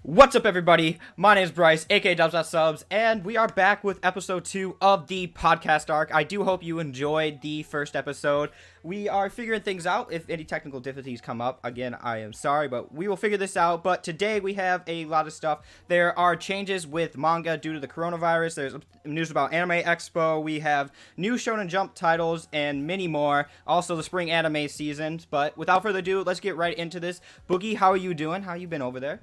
What's up, everybody? My name is Bryce, aka DubsNotSubs, and we are back with episode 2 of the podcast arc. I do hope you enjoyed the first episode. We are figuring things out. If any technical difficulties come up, again, I am sorry, but we will figure this out. But today we have a lot of stuff. There are changes with manga due to the coronavirus. There's news about Anime Expo. We have new Shonen Jump titles and many more. Also, the spring anime seasons. But without further ado, let's get right into this. Boogie, how are you doing? How you been over there?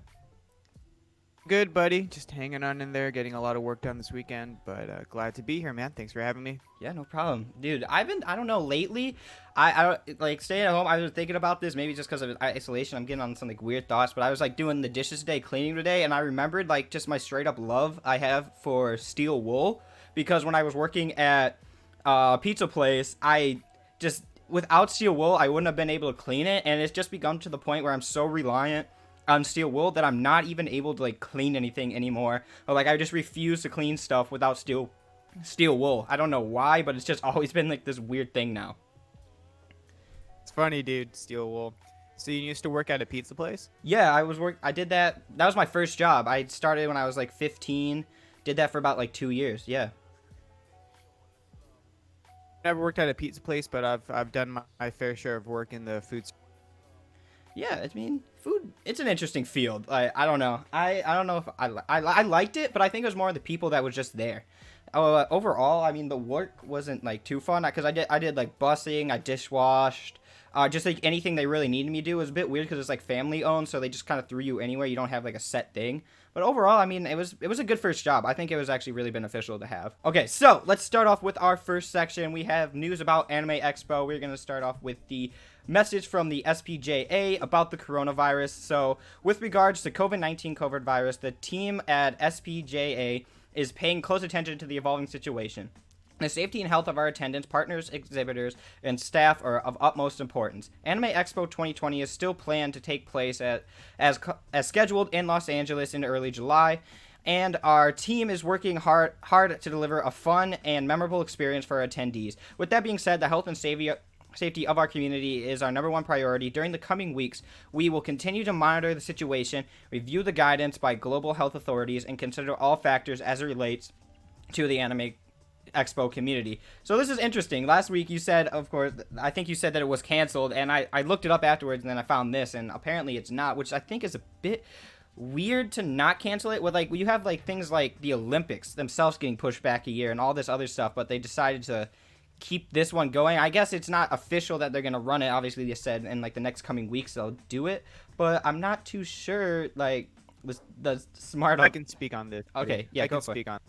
Good, buddy. Just hanging on in there, getting a lot of work done this weekend, but glad to be here, man. Thanks for having me. Yeah, no problem. Dude, I don't know, lately, I like, staying at home, I was thinking about this, maybe just because of isolation, I'm getting on some, like, weird thoughts, but I was, like, doing the dishes today, cleaning today, and I remembered, like, just my straight-up love I have for steel wool, because when I was working at a pizza place, I just, without steel wool, I wouldn't have been able to clean it, and it's just become to the point where I'm so reliant on steel wool that I'm not even able to, like, clean anything anymore. Or, like, I just refuse to clean stuff without steel wool. I don't know why, but it's just always been, like, this weird thing now. It's funny, dude. Steel wool. So you used to work at a pizza place? Yeah, I did that. That was my first job. I started when I was, like, 15. Did that for about, like, 2 years. Yeah. Never worked at a pizza place, but I've done my fair share of work in the food. Yeah, I mean, food, it's an interesting field. I don't know. I don't know if I liked it, but I think it was more the people that was just there. Overall, I mean, the work wasn't, like, too fun, because I did like busing, I dishwashed, just, like, anything they really needed me to do. It was a bit weird because it's, like, family owned, so they just kind of threw you anywhere. You don't have, like, a set thing. But overall, I mean, it was a good first job. I think it was actually really beneficial to have. Okay, so let's start off with our first section. We have news about Anime Expo. We're going to start off with the message from the SPJA about the coronavirus. So, with regards to COVID-19 COVID virus, the team at SPJA is paying close attention to the evolving situation. The safety and health of our attendants, partners, exhibitors, and staff are of utmost importance. Anime Expo 2020 is still planned to take place as scheduled in Los Angeles in early July, and our team is working hard to deliver a fun and memorable experience for our attendees. With that being said, the health and safety of our community is our number one priority. During the coming weeks, we will continue to monitor the situation, review the guidance by global health authorities, and consider all factors as it relates to the Anime Expo community. So this is interesting. Last week you said, of course, I think you said that it was canceled, and I looked it up afterwards, and then I found this, and apparently it's not, which I think is a bit weird to not cancel it. With, like, you have, like, things like the Olympics themselves getting pushed back a year and all this other stuff, but they decided to keep this one going. I guess it's not official that they're gonna run it. Obviously, they said in, like, the next coming weeks they'll do it, but I'm not too sure, like, the smart. I can speak on this. Okay, yeah, I go can for speak it. on.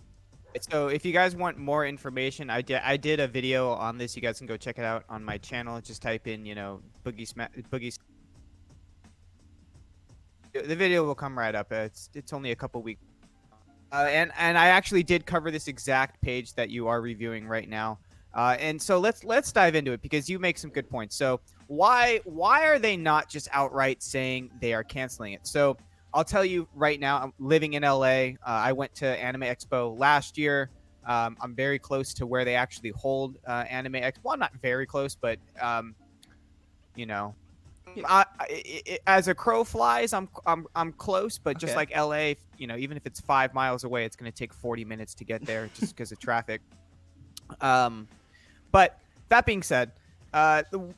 So if you guys want more information, I did a video on this. You guys can go check it out on my channel. Just type in, Boogie. The video will come right up. It's only a couple weeks. And I actually did cover this exact page that you are reviewing right now. And so let's dive into it, because you make some good points. So why are they not just outright saying they are canceling it? So I'll tell you right now, I'm living in LA. I went to Anime Expo last year. I'm very close to where they actually hold Anime Expo. Well, not very close, but as a crow flies, I'm close. But just like LA, even if it's 5 miles away, it's going to take 40 minutes to get there just because of traffic. But that being said,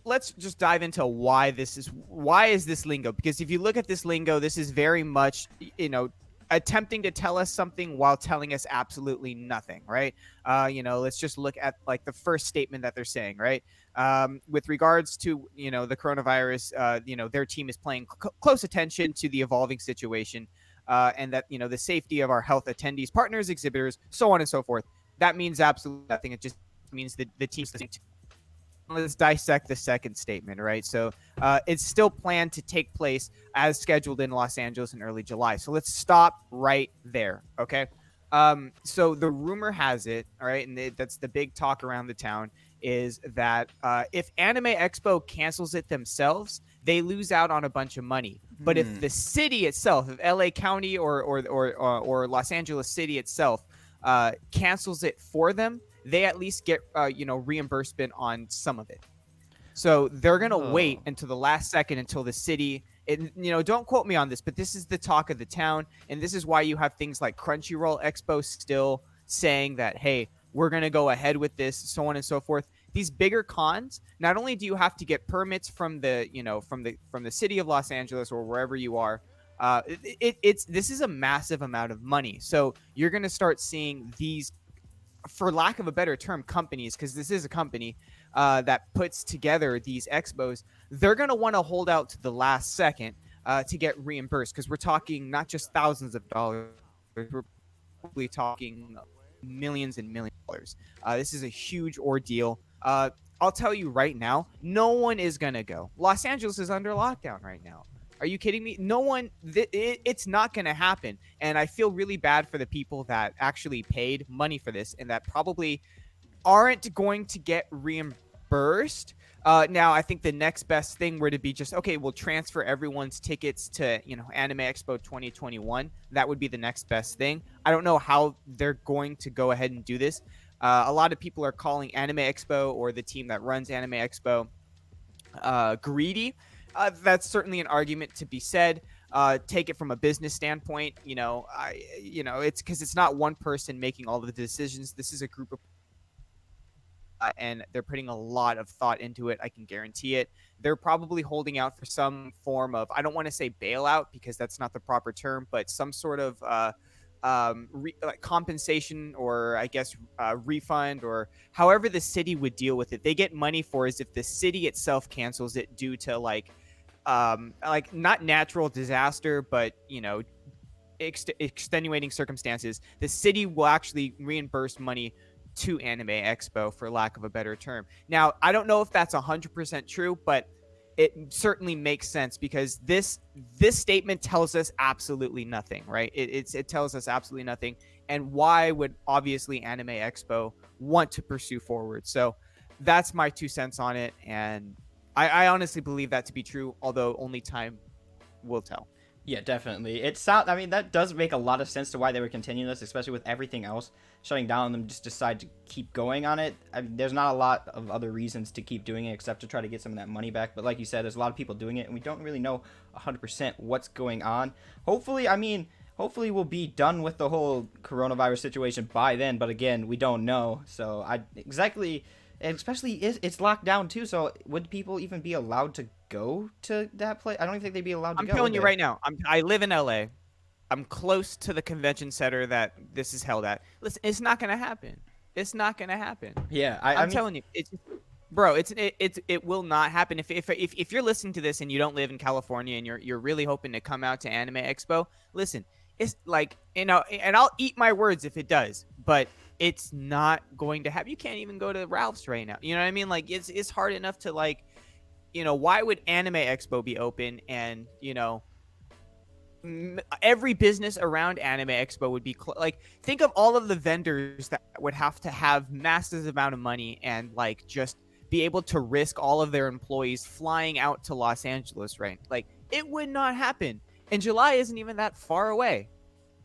let's just dive into why is this lingo? Because if you look at this lingo, this is very much, attempting to tell us something while telling us absolutely nothing, right? Let's just look at, like, the first statement that they're saying, right? With regards to, the coronavirus, their team is paying close attention to the evolving situation, and that, the safety of our health attendees, partners, exhibitors, so on and so forth. That means absolutely nothing. It just means that the team's listening to. Let's dissect the second statement, right? So it's still planned to take place as scheduled in Los Angeles in early July. So let's stop right there, okay? So the rumor has it, all right, and that's the big talk around the town, is that if Anime Expo cancels it themselves, they lose out on a bunch of money. But if the city itself, if LA County or Los Angeles City itself cancels it for them, they at least get reimbursement on some of it. So they're gonna wait until the last second until the city And don't quote me on this, but this is the talk of the town, and this is why you have things like Crunchyroll Expo still saying that, hey, we're going to go ahead with this, so on and so forth. These bigger cons, not only do you have to get permits from the from the city of Los Angeles or wherever you are, this is a massive amount of money. So you're going to start seeing these, for lack of a better term, companies, because this is a company that puts together these expos. They're going to want to hold out to the last second to get reimbursed, because we're talking not just thousands of dollars, we're probably talking millions and millions of dollars. This is a huge ordeal. I'll tell you right now, no one is going to go. Los Angeles is under lockdown right now. Are you kidding me? No one, it's not going to happen. And I feel really bad for the people that actually paid money for this and that probably aren't going to get reimbursed. Now, I think the next best thing were to be just, okay, we'll transfer everyone's tickets to, Anime Expo 2021. That would be the next best thing. I don't know how they're going to go ahead and do this. A lot of people are calling Anime Expo, or the team that runs Anime Expo, greedy. That's certainly an argument to be said. Take it from a business standpoint. It's because it's not one person making all of the decisions. This is a group of, and they're putting a lot of thought into it. I can guarantee it. They're probably holding out for some form of, I don't want to say bailout because that's not the proper term, but some sort of compensation, or I guess refund, or however the city would deal with it. They get money for is if the city itself cancels it due to like not natural disaster, but extenuating circumstances. The city will actually reimburse money to Anime Expo, for lack of a better term. Now, I don't know if that's 100% true, but it certainly makes sense, because this statement tells us absolutely nothing, right? It tells us absolutely nothing. And why would obviously Anime Expo want to pursue forward? So that's my 2 cents on it, and I honestly believe that to be true, although only time will tell. Yeah, definitely. I mean, that does make a lot of sense to why they were continuing this, especially with everything else shutting down, and them just decide to keep going on it. I mean, there's not a lot of other reasons to keep doing it except to try to get some of that money back. But like you said, there's a lot of people doing it, and we don't really know 100% what's going on. Hopefully we'll be done with the whole coronavirus situation by then. But again, we don't know. So especially it's locked down too. So would people even be allowed to go to that place? I don't even think they'd be allowed to go. I'm telling you right now, I live in LA. I'm close to the convention center that this is held at. Listen, it's not gonna happen. It's not gonna happen. Yeah, I'm telling you, it will not happen. If you're listening to this and you don't live in California and you're really hoping to come out to Anime Expo, listen, it's like, and I'll eat my words if it does, but it's not going to happen. You can't even go to Ralph's right now. You know what I mean? Like, it's hard enough to, like, why would Anime Expo be open, and every business around Anime Expo would be like, think of all of the vendors that would have to have massive amount of money and like just be able to risk all of their employees flying out to Los Angeles, right? Like, it would not happen. And July isn't even that far away.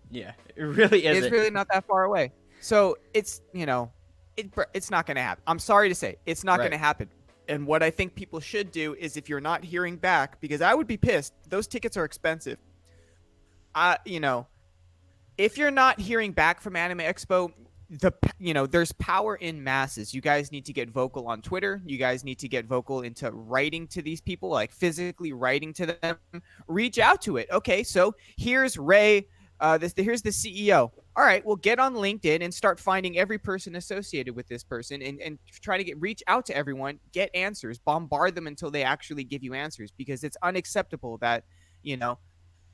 Yeah, it really isn't. It's really not that far away. So it's it's not going to happen. I'm sorry to say, it's not going to happen. And what I think people should do is, if you're not hearing back, because I would be pissed, those tickets are expensive. If you're not hearing back from Anime Expo, there's power in masses. You guys need to get vocal on Twitter. You guys need to get vocal into writing to these people, like physically writing to them. Reach out to it. Okay, so here's Ray. Here's the CEO. All right, well, get on LinkedIn and start finding every person associated with this person and try to reach out to everyone, get answers, bombard them until they actually give you answers, because it's unacceptable that, and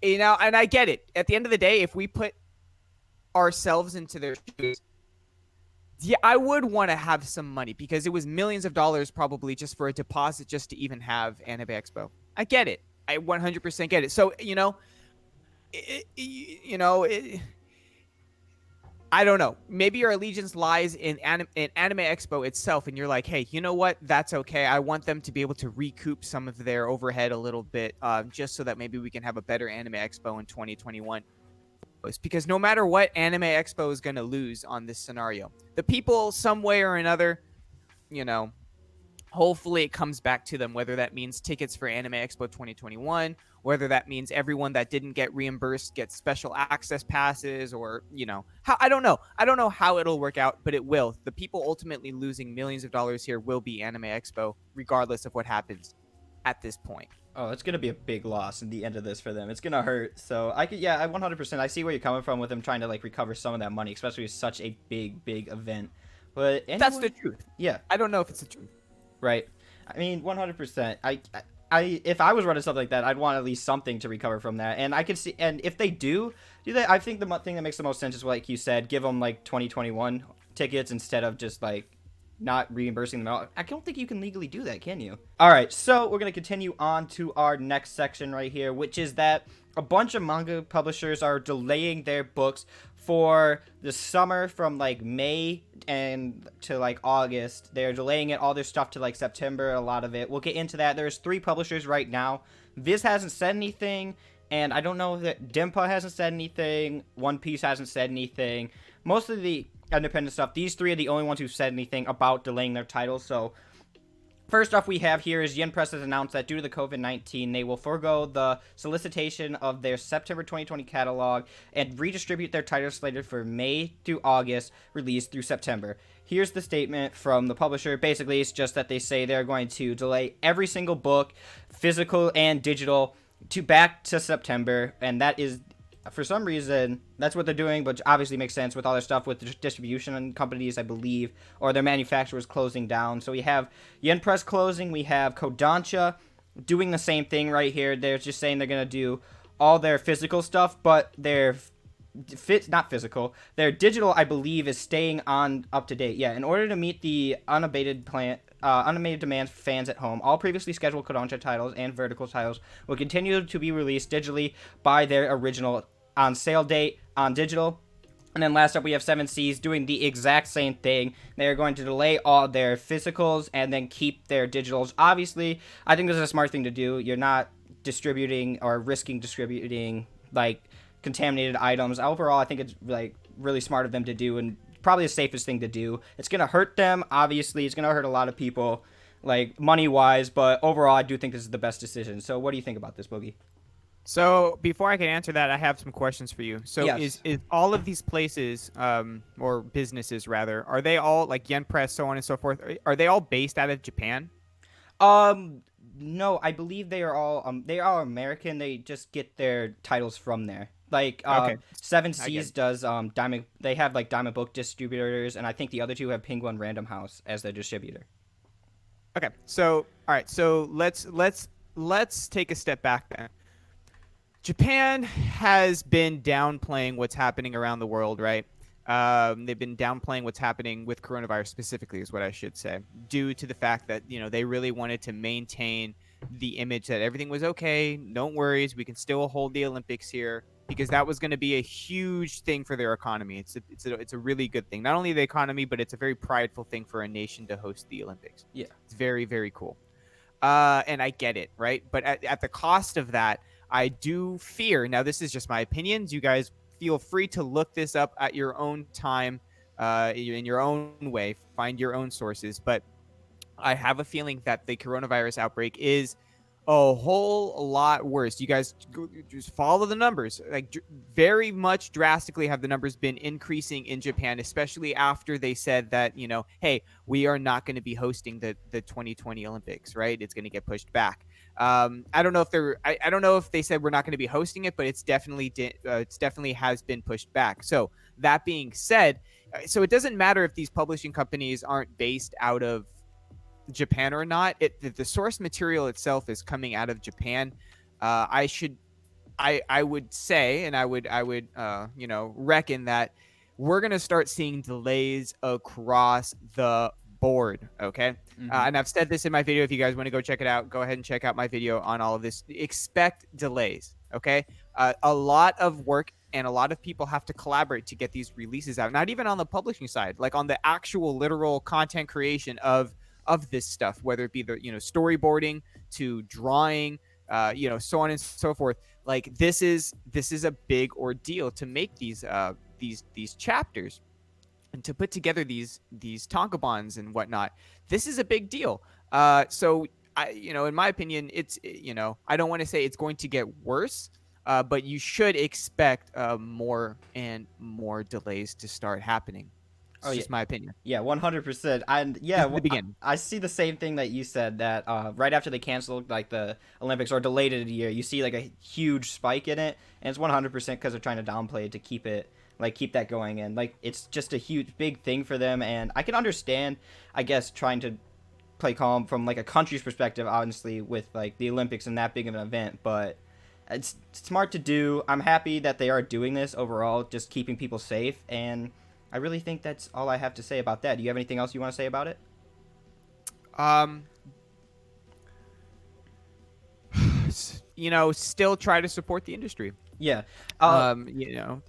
I get it. At the end of the day, if we put ourselves into their shoes, yeah, I would want to have some money, because it was millions of dollars probably just for a deposit just to even have Anime Expo. I get it. I 100% get it. So, I don't know. Maybe your allegiance lies in Anime Expo itself, and you're like, hey, you know what? That's okay. I want them to be able to recoup some of their overhead a little bit, just so that maybe we can have a better Anime Expo in 2021. Because no matter what, Anime Expo is going to lose on this scenario. The people, some way or another, hopefully it comes back to them, whether that means tickets for Anime Expo 2021 whether that means everyone that didn't get reimbursed gets special access passes, or how, I don't know how it'll work out, but it will. The people ultimately losing millions of dollars here will be Anime Expo, regardless of what happens at this point. Oh, it's gonna be a big loss in the end of this for them. It's gonna hurt. So I could, yeah, I 100%. I see where you're coming from with them trying to like recover some of that money, especially with such a big event. But anyone, that's the truth. Yeah, I don't know if it's the truth. Right. I mean, 100%. If I was running something like that, I'd want at least something to recover from that. And I could see, and if they do that, I think the thing that makes the most sense is, like you said, give them like 2021 tickets instead of just like not reimbursing them out. I don't think you can legally do that, can you? All right, so we're going to continue on to our next section right here, which is that a bunch of manga publishers are delaying their books for the summer from like May and to like August. They're delaying it, all their stuff to like September, a lot of it. We'll get into that. There's 3 publishers right now. Viz hasn't said anything, and I don't know that Dempa hasn't said anything. One Piece hasn't said anything. Most of the independent stuff, these 3 are the only ones who've said anything about delaying their titles. So first off we have here is Yen Press has announced that due to the COVID-19, they will forego the solicitation of their September 2020 catalog and redistribute their titles slated for May through August, release through September. Here's the statement from the publisher. Basically, it's just that they say they're going to delay every single book, physical and digital, back to September, and that is, for some reason, that's what they're doing, but obviously makes sense with all their stuff with the distribution companies, I believe, or their manufacturers closing down. So we have Yen Press closing, we have Kodansha doing the same thing right here. They're just saying they're going to do all their physical stuff, but their not physical, their digital, I believe, is staying on up to date. Yeah, in order to meet the unabated demand for fans at home, all previously scheduled Kodansha titles and vertical titles will continue to be released digitally by their original on sale date on digital. And then last up we have 7 Seas doing the exact same thing. They are going to delay all their physicals and then keep their digitals. Obviously, I think this is a smart thing to do. You're not distributing or risking distributing like contaminated items. Overall, I think it's like really smart of them to do, and probably the safest thing to do. It's gonna hurt them, obviously. It's gonna hurt a lot of people, like money wise, but overall I do think this is the best decision. So what do you think about this, Boogie? So before I can answer that, I have some questions for you. So Yes. is all of these places, or businesses rather, are they all like Yen Press, so on and so forth? Are they all based out of Japan? No, I believe they are all American. They just get their titles from there. Like Okay. 7 I get Seas it. does Diamond. They have like Diamond Book distributors, and I think the other 2 have Penguin Random House as their distributor. Okay. So all right. So let's take a step back then. Japan has been downplaying what's happening around the world, right? They've been downplaying what's happening with coronavirus specifically, is what I should say, due to the fact that they really wanted to maintain the image that everything was okay, no worries, we can still hold the Olympics here, because that was going to be a huge thing for their economy. It's a really good thing, not only the economy, but it's a very prideful thing for a nation to host the Olympics. Yeah. It's very, very cool. And I get it, right? But at the cost of that, I do fear, now this is just my opinions, you guys feel free to look this up at your own time, in your own way, find your own sources, but I have a feeling that the coronavirus outbreak is a whole lot worse. You guys just follow the numbers. Like very much drastically have the numbers been increasing in Japan, especially after they said that, hey, we are not going to be hosting the 2020 Olympics, right? It's going to get pushed back. I don't know if I don't know if they said we're not going to be hosting it, but it's definitely has been pushed back. So that being said, so it doesn't matter if these publishing companies aren't based out of Japan or not. The source material itself is coming out of Japan. I would say, and I would reckon that we're gonna start seeing delays across the board. Okay. Mm-hmm. And I've said this in my video. If you guys want to go check it out, go ahead and check out my video on all of this. Expect delays. Okay. A lot of work and a lot of people have to collaborate to get these releases out. Not even on the publishing side, like on the actual literal content creation of this stuff, whether it be the storyboarding to drawing, so on and so forth. Like this is a big ordeal to make these chapters and to put together these tankobons and whatnot. This is a big deal. So in my opinion, I don't want to say it's going to get worse, but you should expect more and more delays to start happening. Oh It's yeah, just my opinion. yeah, 100%. And yeah, This is the beginning. I see the same thing that you said that right after they canceled like the Olympics or delayed it a year, you see like a huge spike in it, and it's 100% because they're trying to downplay it to keep that going, and like it's just a huge big thing for them, and I can understand, I guess, trying to play calm from like a country's perspective, honestly, with like the Olympics and that big of an event, but it's smart to do. I'm happy that they are doing this overall, just keeping people safe, and I really think that's all I have to say about that. Do you have anything else you want to say about it? Um, still try to support the industry. Yeah.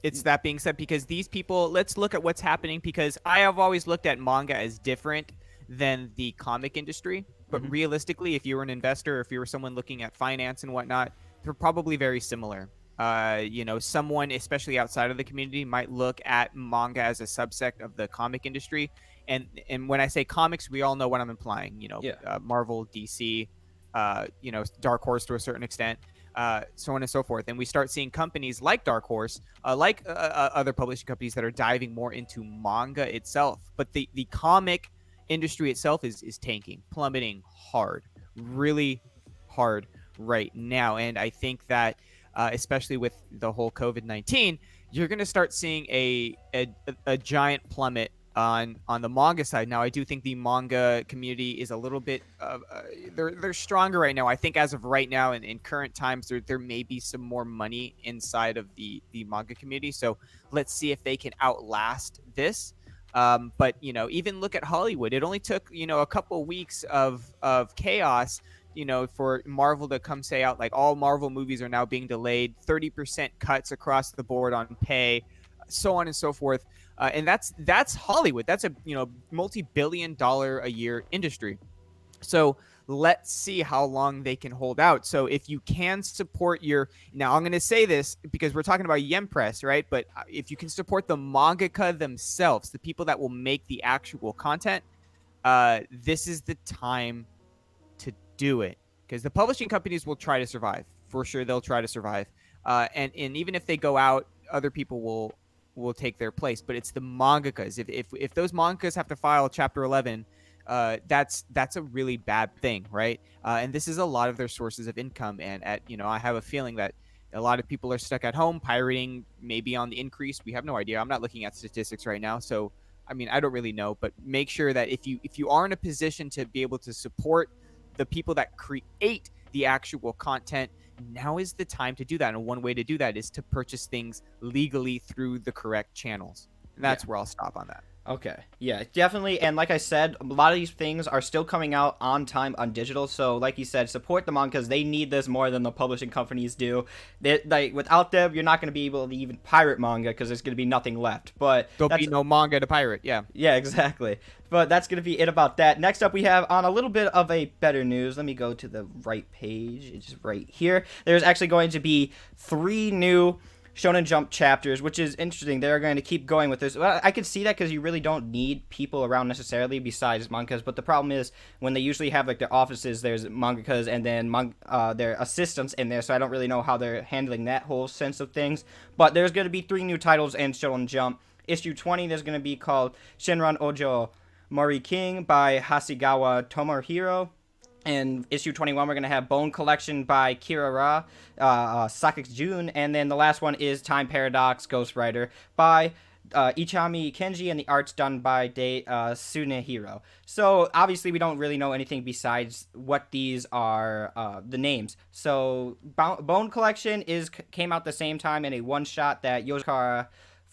It's that being said, because these people, let's look at what's happening, because I have always looked at manga as different than the comic industry. But realistically, if you were an investor, or if you were someone looking at finance and whatnot, they're probably very similar. Someone, especially outside of the community, might look at manga as a subsect of the comic industry. And when I say comics, we all know what I'm implying. Marvel, DC, Dark Horse to a certain extent, so on and so forth. And we start seeing companies like Dark Horse, like other publishing companies that are diving more into manga itself. But the comic industry itself is tanking, plummeting hard, really hard right now. And I think that especially with the whole COVID-19, you're going to start seeing a giant plummet on the manga side. Now, I do think the manga community is a little bit they're stronger right now. I think as of right now, in current times, there may be some more money inside of the manga community. So let's see if they can outlast this. But even look at Hollywood. It only took a couple weeks of chaos for Marvel to come say out like all Marvel movies are now being delayed, 30% cuts across the board on pay, so on and so forth. And that's Hollywood. That's a multi-billion-dollar a year industry. So let's see how long they can hold out. So if you can support now I'm going to say this because we're talking about Yen Press, right? But if you can support the mangaka themselves, the people that will make the actual content, this is the time to do it, because the publishing companies will try to survive. For sure, they'll try to survive. And even if they go out, other people will take their place. But it's the mangakas. If those mangakas have to file Chapter 11, that's a really bad thing, right? And this is a lot of their sources of income. And I have a feeling that a lot of people are stuck at home. Pirating may be on the increase. We have no idea. I'm not looking at statistics right now, so I don't really know. But make sure that if you are in a position to be able to support the people that create the actual content, now is the time to do that. And one way to do that is to purchase things legally through the correct channels. And that's where I'll stop on that. Okay. Yeah, definitely. And like I said, a lot of these things are still coming out on time on digital. So like you said, support the mangas. They need this more than the publishing companies do. Without them, you're not going to be able to even pirate manga because there's going to be nothing left. But there'll be no manga to pirate. Yeah. Yeah, exactly. But that's going to be it about that. Next up, we have on a little bit of a better news. Let me go to the right page. It's right here. There's actually going to be 3 new Shonen Jump chapters, which is interesting. They're going to keep going with this. Well, I can see that because you really don't need people around necessarily besides mangakas. But the problem is when they usually have like their offices, there's mangakas and then their assistants in there. So I don't really know how they're handling that whole sense of things. But there's going to be 3 new titles in Shonen Jump. Issue 20, there's going to be called Shinran Ojo Mori King by Hasegawa Tomohiro. And issue 21, we're going to have Bone Collection by Kirara Sakix Jun. And then the last one is Time Paradox Ghostwriter by Ichami Kenji, and the art's done by Dei Tsunehiro. So obviously we don't really know anything besides what these are, the names. So Bone Collection came out the same time in a one-shot that Yozakura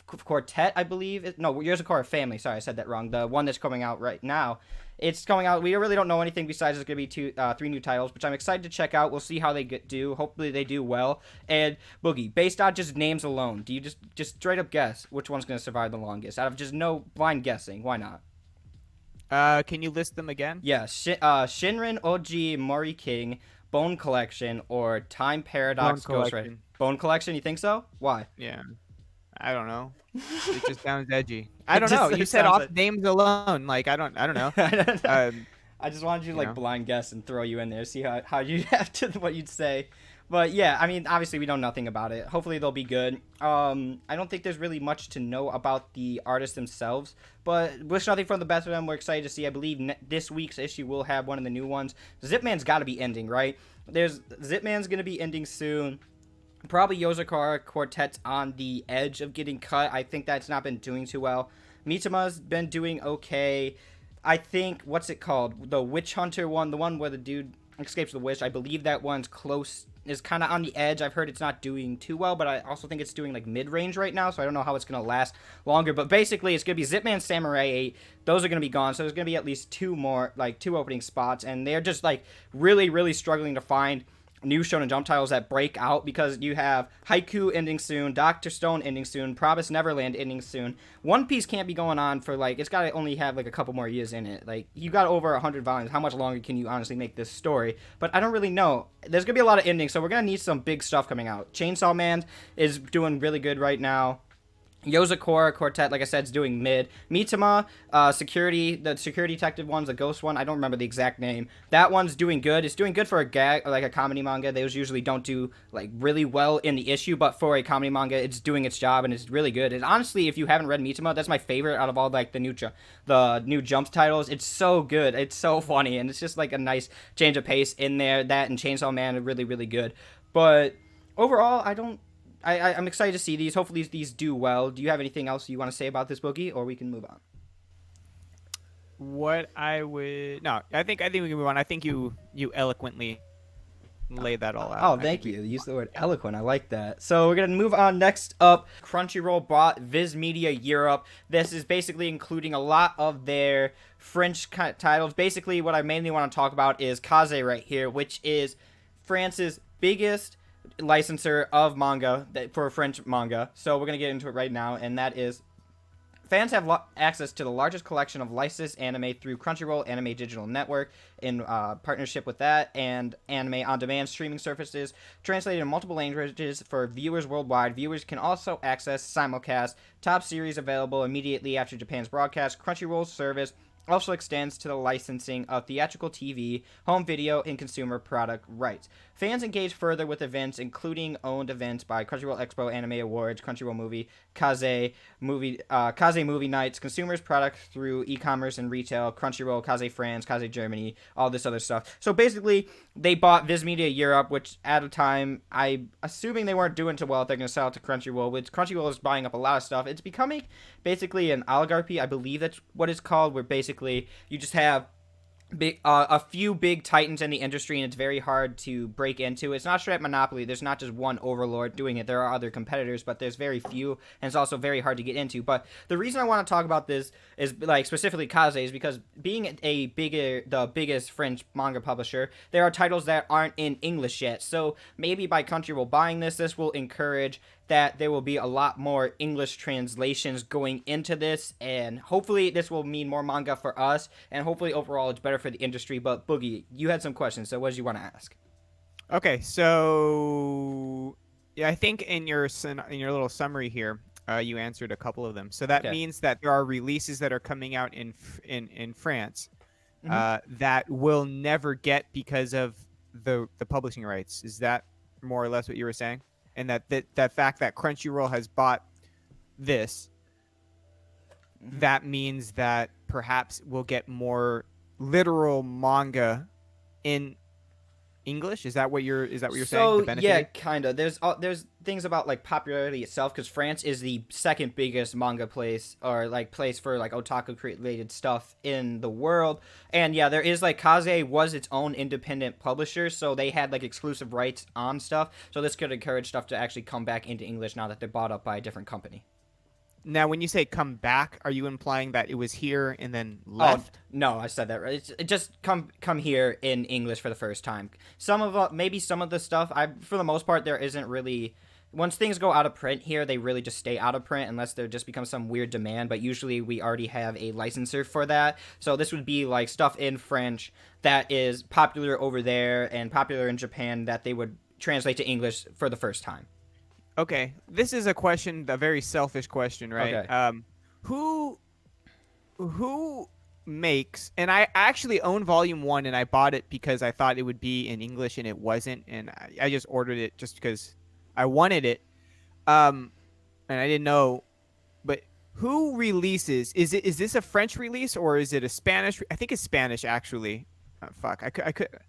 Quartet, I believe. No, Yozakura Family. Sorry, I said that wrong. The one that's coming out right now. It's coming out. We really don't know anything besides there's going to be 3 new titles, which I'm excited to check out. We'll see how they do. Hopefully they do well. And Boogie, based on just names alone, do you just straight up guess which one's going to survive the longest? Out of just no blind guessing, why not? Can you list them again? Yeah, Shinran Oji Mori King, Bone Collection, or Time Paradox Ghostwriter. Bone Collection, you think so? Why? Yeah. I don't know. It just sounds edgy. I don't know. You said off names alone. Like I don't know. I just wanted you to You like know? blind guess and throw you in there, see how you have to what you'd say. But yeah, I mean, obviously we know nothing about it. Hopefully they'll be good. I don't think there's really much to know about the artists themselves, but wish nothing for the best of them. We're excited to see. I believe this week's issue will have one of the new ones. Zipman's got to be ending, right? There's Zipman's gonna be ending soon. Probably Yozakara Quartet's on the edge of getting cut. I think that's not been doing too well. Mitama's been doing okay. I think, what's it called? The Witch Hunter one, the one where the dude escapes the witch. I believe that one's close, is kind of on the edge. I've heard it's not doing too well, but I also think it's doing like mid-range right now, so I don't know how it's going to last longer. But basically, it's going to be Zipman Samurai 8. Those are going to be gone, so there's going to be at least two more, like two opening spots, and they're just like really, really struggling to find new Shonen Jump titles that break out, because you have Haiku ending soon, Dr. Stone ending soon, Promise Neverland ending soon. One Piece can't be going on for like, it's got to only have like a couple more years in it. Like, you got over 100 volumes. How much longer can you honestly make this story? But I don't really know. There's going to be a lot of endings, so we're going to need some big stuff coming out. Chainsaw Man is doing really good right now. Yozakura Quartet, like I said, is doing mid. Mitama, the security detective one's a ghost one. I don't remember the exact name. That one's doing good. It's doing good for a gag, like a comedy manga. Those usually don't do like really well in the issue, but for a comedy manga, it's doing its job and it's really good. And honestly, if you haven't read Mitama, that's my favorite out of all like the new Jump titles. It's so good. It's so funny, and it's just like a nice change of pace in there. That and Chainsaw Man are really, really good. But overall, I'm excited to see these. Hopefully these do well. Do you have anything else you want to say about this, Boogie, or we can move on? I think we can move on. I think you eloquently laid that all out. Oh, thank you. Use the word eloquent. I like that. So we're going to move on. Next up, Crunchyroll bought Viz Media Europe. This is basically including a lot of their French titles. Basically, what I mainly want to talk about is Kaze right here, which is France's biggest licensor of manga for French manga. So we're going to get into it right now, and that is fans have access to the largest collection of licensed anime through Crunchyroll Anime Digital Network in partnership with that, and anime on-demand streaming services translated in multiple languages for viewers worldwide. Viewers can also access simulcast top series available immediately after Japan's broadcast. Crunchyroll's service also extends to the licensing of theatrical TV, home video, and consumer product rights. Fans engage further with events, including owned events by Crunchyroll Expo, Anime Awards, Crunchyroll Movie, Kaze Movie Nights, consumers products through e-commerce and retail, Crunchyroll, Kaze France, Kaze Germany, all this other stuff. So basically, they bought Viz Media Europe, which at a time, I'm assuming they weren't doing too well if they're going to sell it to Crunchyroll, which Crunchyroll is buying up a lot of stuff. It's becoming basically an oligarchy, I believe that's what it's called, where basically you just have a few big titans in the industry, and it's very hard to break into. It's not straight up monopoly. There's not just one overlord doing it. There are other competitors, but there's very few, and it's also very hard to get into. But the reason I want to talk about this is like specifically Kaze is because being the biggest French manga publisher, there are titles that aren't in English yet. So maybe by Crunchyroll buying this will encourage that there will be a lot more English translations going into this, and hopefully this will mean more manga for us, and hopefully overall it's better for the industry. But Boogie, you had some questions, so what did you want to ask? Okay, so yeah, I think in your little summary here, you answered a couple of them. So that means that there are releases that are coming out in France that will never get because of the publishing rights. Is that more or less what you were saying? And that fact that Crunchyroll has bought this, that means that perhaps we'll get more literal manga in English. Is that what you're saying? So yeah, kind of. There's things about like popularity itself, because France is the second biggest manga place, or like place for like otaku related stuff in the world. And yeah, there is like Kaze was its own independent publisher, so they had like exclusive rights on stuff. So this could encourage stuff to actually come back into English now that they're bought up by a different company. Now, when you say come back, are you implying that it was here and then left? Oh, no, I said that right. It just come here in English for the first time. Maybe some of the stuff, for the most part, there isn't really. Once things go out of print here, they really just stay out of print unless there just becomes some weird demand. But usually we already have a licensor for that. So this would be like stuff in French that is popular over there and popular in Japan that they would translate to English for the first time. Okay, this is a very selfish question, right? Okay. Who makes, and I actually own volume 1, and I bought it because I thought it would be in English, and it wasn't, and I just ordered it just because I wanted it. Um, and I didn't know, but who releases? Is this a French release or is it a Spanish? I think it's Spanish actually. Fuck,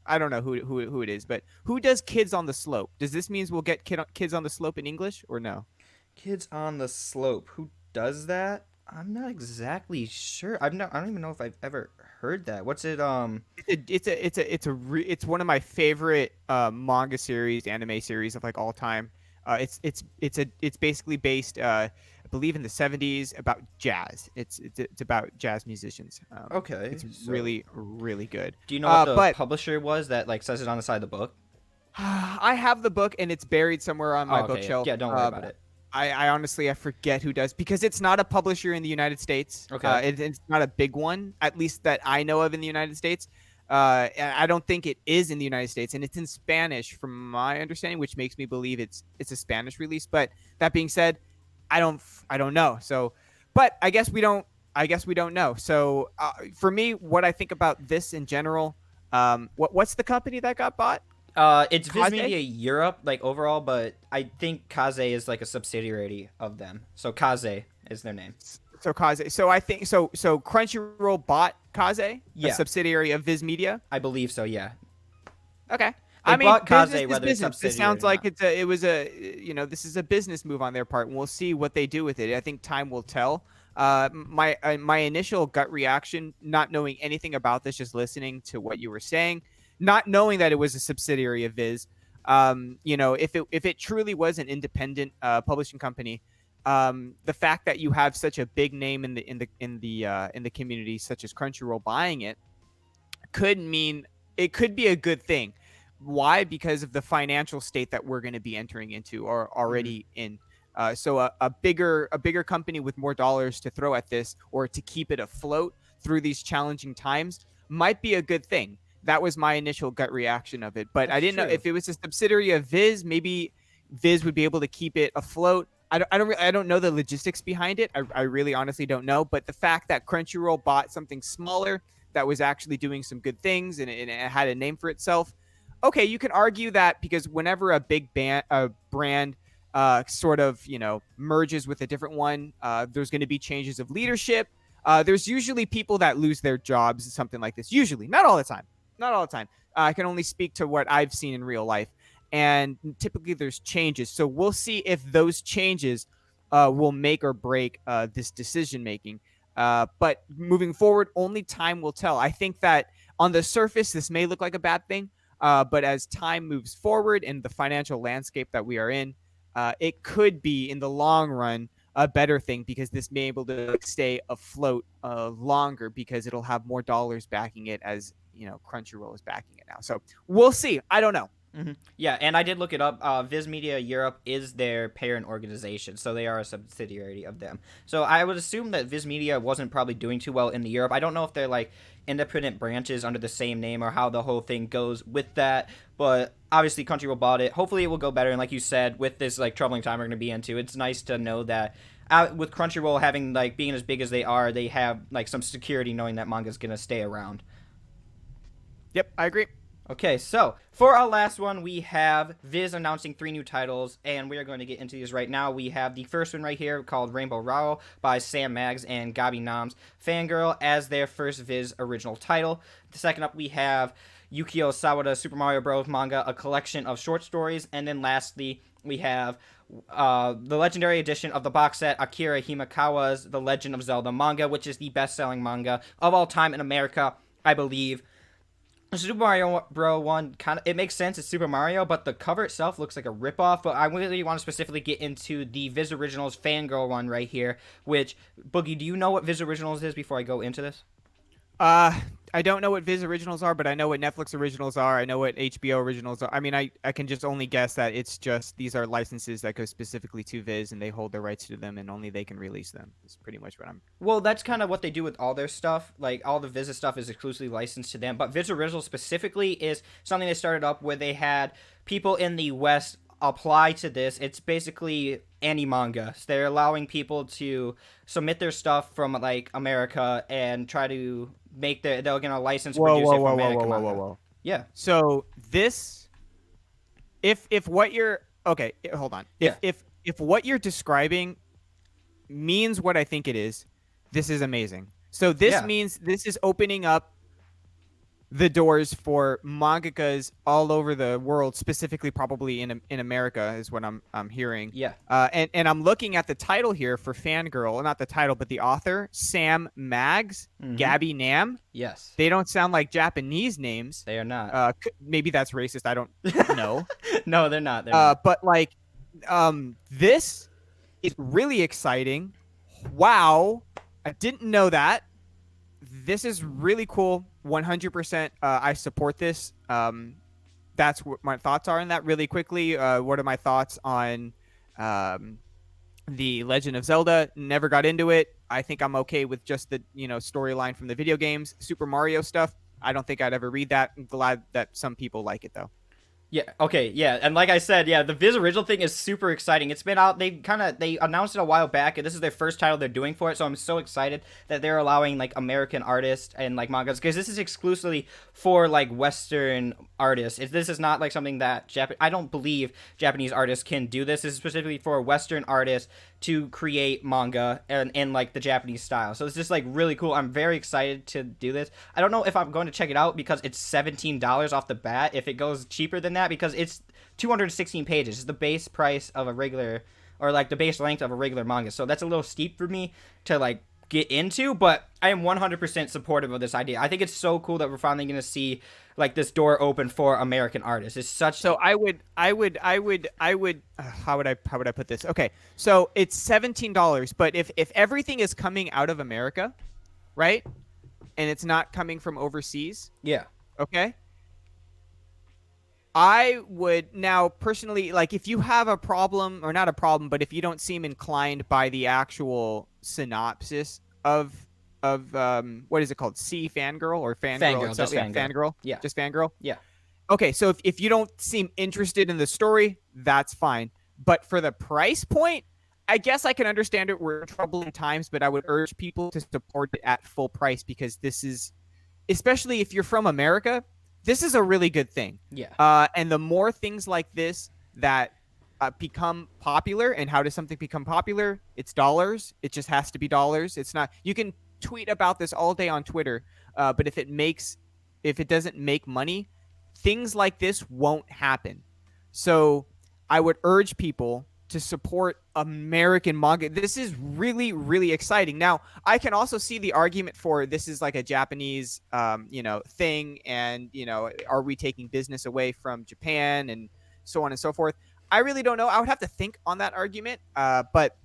I don't know who it is, but who does Kids on the Slope? Does this means we'll get Kids on the Slope in English or no? Kids on the Slope. Who does that? I'm not exactly sure. I don't even know if I've ever heard that. What's it? It's one of my favorite manga series, anime series of like all time. It's basically based, I believe, in the 70s about jazz. It's about jazz musicians. Okay. It's So, really really good. do you know what the But publisher was that like says it on the side of the book? I have the book and it's buried somewhere on my Oh, okay. bookshelf. Yeah, don't worry about it. I honestly I forget who does because it's not a publisher in the United States. Okay. It's not a big one, at least that I know of in the United States. And I don't think it is in the United States, and it's in Spanish from my understanding, which makes me believe it's a Spanish release. But that being said, I don't know. So, but I guess we don't know. So for me, what I think about this in general, what's the company that got bought? It's Viz Kaze? Media Europe, like overall, but I think Kaze is like a subsidiary of them. So Kaze is their name. So Kaze. So I think so. So Crunchyroll bought Kaze, Yeah. a subsidiary of Viz Media. I believe so. Yeah. Okay. They I mean, bought Kaze, business is whether it's business. This subsidiary sounds or like not. this is a business move on their part, and we'll see what they do with it. I think time will tell. My initial gut reaction, not knowing anything about this, just listening to what you were saying, not knowing that it was a subsidiary of Viz. If it truly was an independent publishing company, the fact that you have such a big name in the community, such as Crunchyroll, buying it, could mean it could be a good thing. Why? Because of the financial state that we're going to be entering into or already in. So a bigger company with more dollars to throw at this or to keep it afloat through these challenging times might be a good thing. That was my initial gut reaction of it. But That's I didn't know true. if it was a subsidiary of Viz, maybe Viz would be able to keep it afloat. I don't know the logistics behind it. I really honestly don't know. But the fact that Crunchyroll bought something smaller that was actually doing some good things and it had a name for itself. Okay, you can argue that because whenever a big brand sort of merges with a different one, there's going to be changes of leadership. There's usually people that lose their jobs, something like this. Usually, not all the time. Not all the time. I can only speak to what I've seen in real life, and typically there's changes. So we'll see if those changes will make or break this decision making. But moving forward, only time will tell. I think that on the surface, this may look like a bad thing. But as time moves forward in the financial landscape that we are in, it could be in the long run a better thing because this may be able to stay afloat longer because it'll have more dollars backing it as Crunchyroll is backing it now. So we'll see. I don't know. Mm-hmm. Yeah, and I did look it up. Viz Media Europe is their parent organization, so they are a subsidiary of them. So I would assume that Viz Media wasn't probably doing too well in the Europe. I don't know if they're like independent branches under the same name or how the whole thing goes with that. But obviously, Crunchyroll bought it. Hopefully, it will go better. And like you said, with this like troubling time we're going to be into, it's nice to know that with Crunchyroll having like being as big as they are, they have like some security knowing that manga's going to stay around. Yep, I agree. Okay, so for our last one, we have Viz announcing 3 new titles, and we are going to get into these right now. We have the first one right here called Rainbow Rao by Sam Maggs and Gabi Nam's Fangirl as their first Viz original title. The second up, we have Yukio Sawada's Super Mario Bros. Manga, a collection of short stories. And then lastly, we have the legendary edition of the box set, Akira Himekawa's The Legend of Zelda manga, which is the best-selling manga of all time in America, I believe. Super Mario Bro. 1, it makes sense, it's Super Mario, but the cover itself looks like a ripoff. But I really want to specifically get into the Viz Originals Fangirl one right here, which, Boogie, do you know what Viz Originals is before I go into this? I don't know what Viz originals are, but I know what Netflix originals are. I know what HBO originals are. I mean, I can just only guess that it's just these are licenses that go specifically to Viz and they hold the rights to them and only they can release them. It's pretty much what I'm... Well, that's kind of what they do with all their stuff. Like, all the Viz stuff is exclusively licensed to them. But Viz Originals specifically is something they started up where they had people in the West apply to this. It's basically anti-manga. So they're allowing people to submit their stuff from, like, America and try to they're gonna license Whoa, produce whoa, it for whoa, whoa, American whoa, whoa, manga. whoa, whoa. Yeah, So this, if what you're okay, hold on. yeah, If what you're describing means what I think it is, this is amazing. So this yeah, means this is opening up the doors for mangakas all over the world, specifically probably in America, is what I'm hearing. yeah. And I'm looking at the title here for Fangirl, not the title, but the author, Sam Maggs, Mm-hmm. Gabby Nam. Yes, They don't sound like Japanese names. they are not. Maybe that's racist. I don't know. No, they're not. They're not. But like, this is really exciting. Wow, I didn't know that. This is really cool. 100%. I support this. That's what my thoughts are on that. Really quickly, what are my thoughts on the Legend of Zelda? Never got into it. I think I'm okay with just the storyline from the video games. Super Mario stuff, I don't think I'd ever read that. I'm glad that some people like it though. Yeah. Okay. Yeah. And like I said, yeah, the Viz original thing is super exciting. It's been out. They announced it a while back, and this is their first title they're doing for it. So I'm so excited that they're allowing like American artists and like mangas, because this is exclusively for like Western artists. This is not like something that I don't believe Japanese artists can do this. This is specifically for Western artists to create manga and in like the Japanese style. So it's just like really cool. I'm very excited to do this. I don't know if I'm going to check it out because it's $17 off the bat. If it goes cheaper than that, because it's 216 pages. It's the base price of a regular, or like the base length of a regular manga. So that's a little steep for me to like get into, but I am 100% supportive of this idea. I think it's so cool that we're finally going to see like this door open for American artists. It's such. So I would how would I put this? Okay. So it's $17, but if everything is coming out of America, right? And it's not coming from overseas, Yeah. okay? I would now personally, like, if you have a problem, or not a problem, but if you don't seem inclined by the actual synopsis of what is it called? Fangirl or Fangirl? Fangirl, itself? just Yeah, Fangirl. Fangirl. Yeah. Just Fangirl. Yeah. Okay, so if you don't seem interested in the story, that's fine. But for the price point, I guess I can understand it. We're in troubling times, but I would urge people to support it at full price, because this is, especially if you're from America, this is a really good thing. Yeah. And the more things like this that become popular, and how does something become popular? It's dollars. It just has to be dollars. It's not. You can tweet about this all day on Twitter, but if it doesn't make money, things like this won't happen. So I would urge people to support American manga. This is really, really exciting. Now, I can also see the argument for this is like a Japanese, thing, and are we taking business away from Japan, and so on and so forth. I really don't know. I would have to think on that argument. But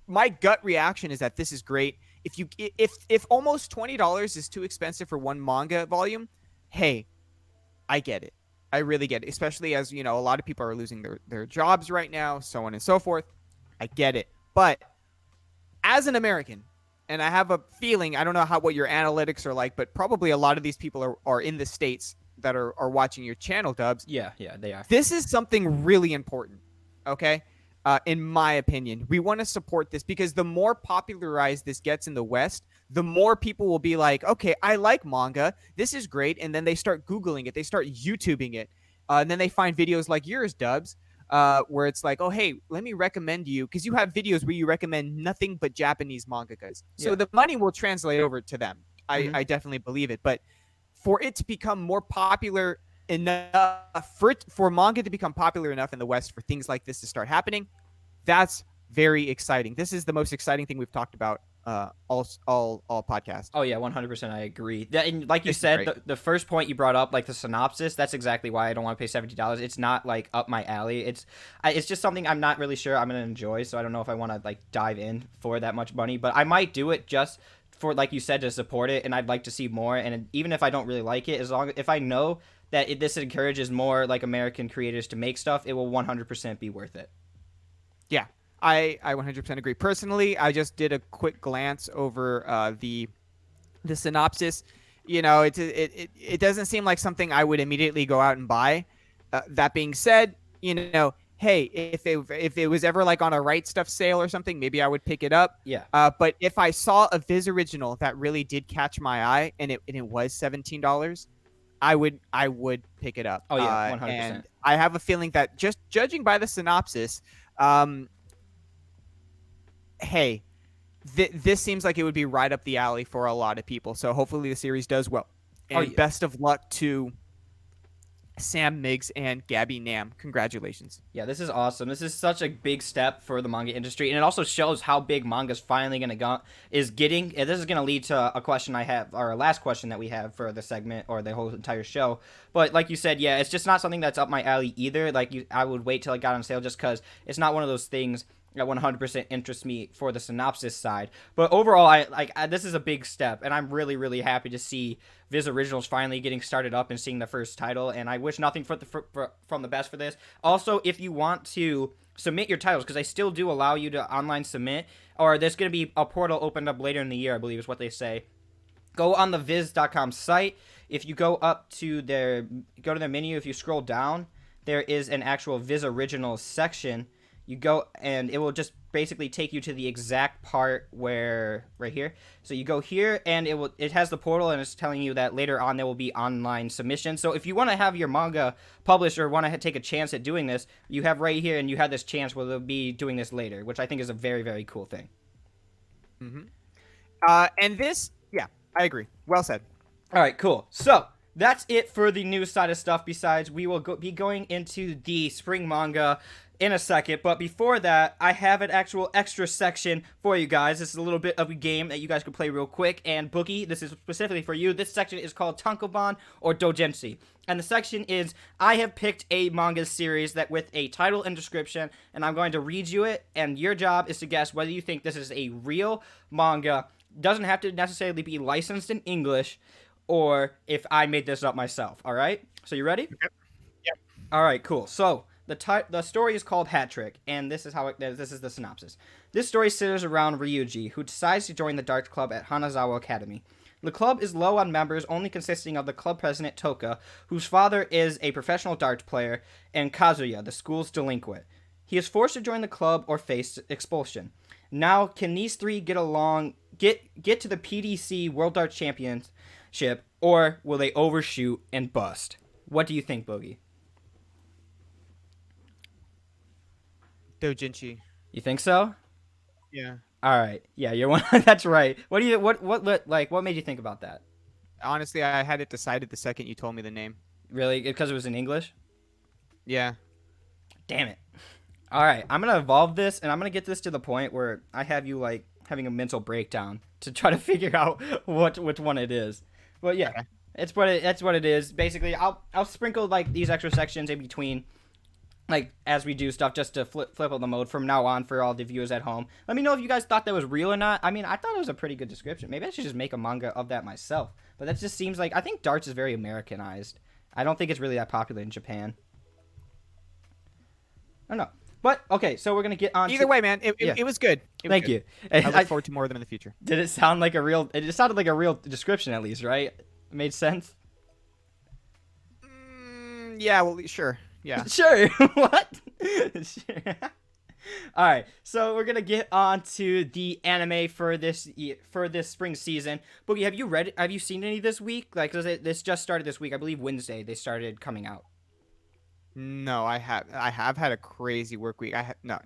my gut reaction is that this is great. If almost $20 is too expensive for one manga volume, hey, I get it. I really get it, especially as, a lot of people are losing their jobs right now, so on and so forth. I get it. But as an American, and I have a feeling, I don't know what your analytics are like, but probably a lot of these people are in the States that are watching your channel, Dubs. Yeah, they are. This is something really important, okay? In my opinion, we want to support this, because the more popularized this gets in the West, the more people will be like, okay, I like manga. This is great. And then they start Googling it. They start YouTubing it. And then they find videos like yours, Dubs, where it's like, oh, hey, let me recommend you, because you have videos where you recommend nothing but Japanese mangakas. So the money will translate over to them. I definitely believe it. But for it to become more popular enough, for manga to become popular enough in the West for things like this to start happening, that's very exciting. This is the most exciting thing we've talked about all podcast. Oh yeah, 100%. I agree. And like you said, the first point you brought up, like the synopsis, that's exactly why I don't want to pay $70. It's not like up my alley. It's just something I'm not really sure I'm gonna enjoy. So I don't know if I want to like dive in for that much money, but I might do it just for, like you said, to support it. And I'd like to see more. And even if I don't really like it, if I know that this encourages more like American creators to make stuff, it will 100% be worth it. Yeah. I 100% agree. Personally, I just did a quick glance over the synopsis. It doesn't seem like something I would immediately go out and buy. That being said, hey, if it was ever like on a Right Stuff sale or something, maybe I would pick it up. Yeah. But if I saw a Viz original that really did catch my eye and it was $17, I would pick it up. Oh yeah, 100%. And I have a feeling that just judging by the synopsis, hey, this seems like it would be right up the alley for a lot of people. So hopefully the series does well. And best of luck to Sam Miggs and Gabby Nam. Congratulations. Yeah, this is awesome. This is such a big step for the manga industry, and it also shows how big manga's finally going to go is getting. And this is going to lead to a question I have, or a last question that we have for the segment or the whole entire show. But like you said, yeah, it's just not something that's up my alley either. I would wait till it got on sale just because it's not one of those things that 100% interests me for the synopsis side. But overall, this is a big step, and I'm really, really happy to see Viz Originals finally getting started up and seeing the first title, and I wish nothing from the best for this. Also, if you want to submit your titles, because I still do allow you to online submit, or there's going to be a portal opened up later in the year, I believe is what they say. Go on the Viz.com site. If you go to their menu, if you scroll down, there is an actual Viz Originals section. You go, and it will just basically take you to the exact part right here. So you go here, and it has the portal, and it's telling you that later on there will be online submissions. So if you want to have your manga published or want to take a chance at doing this, you have right here, and you have this chance where they'll be doing this later, which I think is a very, very cool thing. And this, yeah, I agree. Well said. All right, cool. So that's it for the news side of stuff. Besides, we will be going into the spring manga in a second, but before that, I have an actual extra section for you guys. This is a little bit of a game that you guys can play real quick, and Boogie, this is specifically for you. This section is called Tankobon or Doujinshi, and the section is, I have picked a manga series that with a title and description, and I'm going to read you it, and your job is to guess whether you think this is a real manga, doesn't have to necessarily be licensed in English, or if I made this up myself, alright? So you ready? Yep. Alright, cool. So, the story is called Hattrick, and this is this is the synopsis. This story centers around Ryuji, who decides to join the darts club at Hanazawa Academy. The club is low on members, only consisting of the club president Toka, whose father is a professional darts player, and Kazuya, the school's delinquent. He is forced to join the club or face expulsion. Now, can these three get to the PDC World Darts Championship, or will they overshoot and bust? What do you think, Boogie? Doujinshi. You think so? Yeah. All right. Yeah, you're one. That's right. What made you think about that? Honestly, I had it decided the second you told me the name. Really? Because it was in English? Yeah. Damn it. All right. I'm going to evolve this, and I'm going to get this to the point where I have you, having a mental breakdown to try to figure out which one it is. But, yeah. Okay. That's what it is. Basically, I'll sprinkle, these extra sections in between, as we do stuff, just to flip up the mode from now on for all the viewers at home. Let me know if you guys thought that was real or not. I mean, I thought it was a pretty good description. Maybe I should just make a manga of that myself. But that just seems I think darts is very Americanized. I don't think it's really that popular in Japan. I don't know. But, okay, so we're going to get on Either way, man, it was good. Thank you. I look forward to more of them in the future. Did it sound like it sounded like a real description at least, right? It made sense? Yeah, well, sure. Yeah. Sure. What? Sure. All right. So we're gonna get on to the anime for this spring season. Boogie, have you seen any this week? 'Cause this just started this week. I believe Wednesday they started coming out. No, I have had a crazy work week. I have not.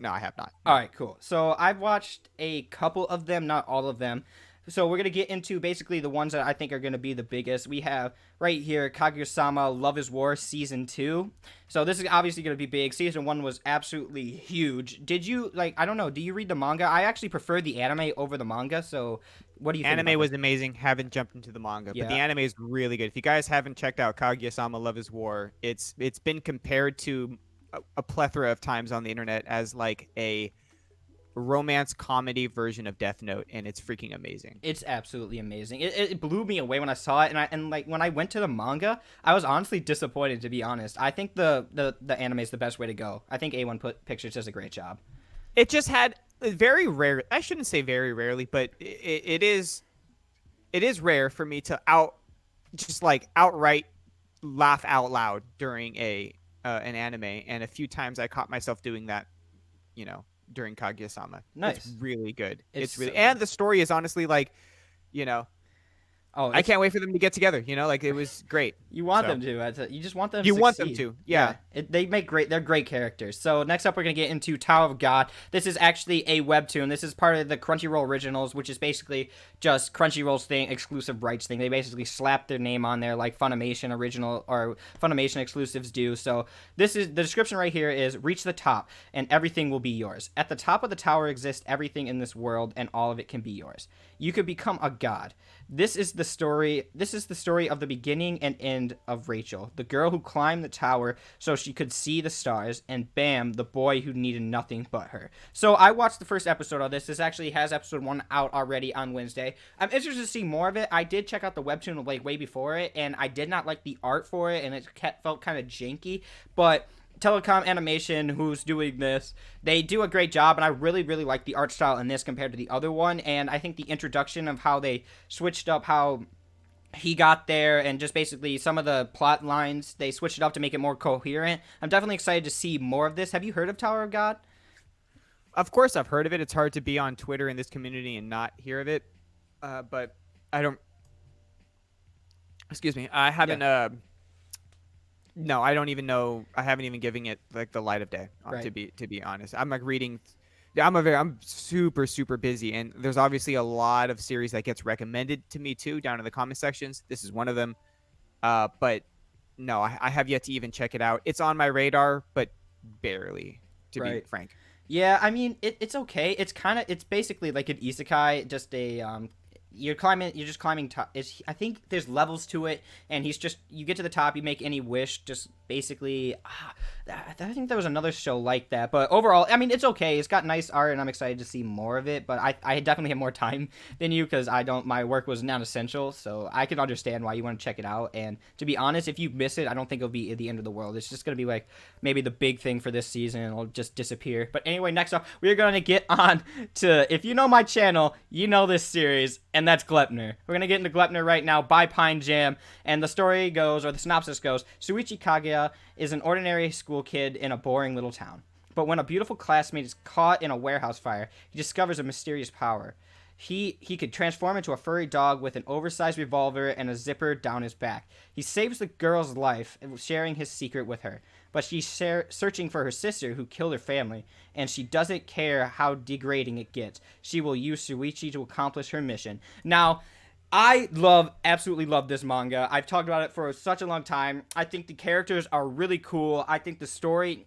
All right, cool. So I've watched a couple of them, not all of them. So we're going to get into basically the ones that I think are going to be the biggest. We have right here Kaguya-sama Love is War Season 2. So this is obviously going to be big. Season 1 was absolutely huge. Did you, I don't know, do you read the manga? I actually prefer the anime over the manga, so what do you think? Anime was amazing. Haven't jumped into the manga, but the anime is really good. If you guys haven't checked out Kaguya-sama Love is War, it's been compared to a plethora of times on the internet as a romance comedy version of Death Note, and it's freaking amazing. It's absolutely amazing. It blew me away when I saw it, and when I went to the manga, I was honestly disappointed, to be honest. I think the anime is the best way to go. I think A1 Pictures does a great job. It just had very rare. I shouldn't say very rarely, but it is rare for me to outright laugh out loud during a an anime, and a few times I caught myself doing that, during Kaguya-sama. It's Nice. really good. It's It's really, so and good. the story is honestly like, you know, Oh, I it's can't wait for them to get together. Like it was great. you want So them to. You just want them to you want them succeed. to, Yeah, yeah. they make great. They're great characters. So next up, we're gonna get into Tower of God. This is actually a webtoon. This is part of the Crunchyroll originals, which is basically just Crunchyroll's thing, exclusive rights thing. They basically slap their name on there, like Funimation original or Funimation exclusives do. So this is the description right here: is reach the top, and everything will be yours. At the top of the tower exists everything in this world, and all of it can be yours. You could become a god. This is the story. This is the story of the beginning and end of Rachel, the girl who climbed the tower so she could see the stars, and Bam, the boy who needed nothing but her. So I watched the first episode of this. This actually has episode 1 out already on Wednesday. I'm interested to see more of it. I did check out the webtoon like way before it, and I did not like the art for it, and it felt kind of janky. But Telecom Animation, who's doing this, they do a great job, and I really, really like the art style in this compared to the other one. And I think the introduction of how they switched up how he got there and just basically some of the plot lines, they switched it up to make it more coherent. I'm definitely excited to see more of this. Have you heard of Tower of God? Of course, I've heard of it. It's hard to be on Twitter in this community and not hear of it. But I don't. Excuse me. I haven't. Yeah. No, I don't even know. I haven't even given it like the light of day. Right. To be honest, I'm like reading. I'm super super busy, and there's obviously a lot of series that gets recommended to me too down in the comment sections. This is one of them. But no, I have yet to even check it out. It's on my radar, but barely, to be Right. frank. Yeah, I mean it's okay. It's basically like an isekai, just a you're just climbing top. I think there's levels to it, and you get to the top, you make any wish, just basically. I think there was another show like that, but overall, I mean, it's okay. It's got nice art, and I'm excited to see more of it. But I definitely have more time than you because my work was non-essential, so I can understand why you want to check it out. And to be honest, if you miss it, I don't think it'll be the end of the world. It's just gonna be like maybe the big thing for this season, and it'll just disappear. But anyway, next up, we're gonna get on to, if you know my channel, you know this series, and that's Glepner. We're gonna get into Glepner right now by Pine Jam, and the story goes, or the synopsis goes, Suichi Kaguya is an ordinary school kid in a boring little town. But when a beautiful classmate is caught in a warehouse fire, he discovers a mysterious power. He could transform into a furry dog with an oversized revolver and a zipper down his back. He saves the girl's life, sharing his secret with her. But she's searching for her sister who killed her family, and she doesn't care how degrading it gets. She will use Suichi to accomplish her mission. Now, absolutely love this manga. I've talked about it for such a long time. I think the characters are really cool. I think the story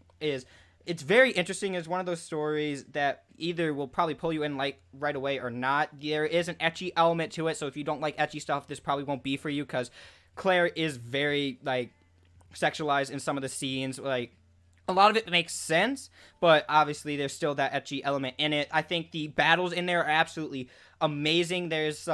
it's very interesting. It's one of those stories that either will probably pull you in like right away or not. There is an ecchi element to it, so if you don't like ecchi stuff, this probably won't be for you because Claire is very like sexualized in some of the scenes. Like a lot of it makes sense, but obviously there's still that ecchi element in it. I think the battles in there are absolutely amazing. There's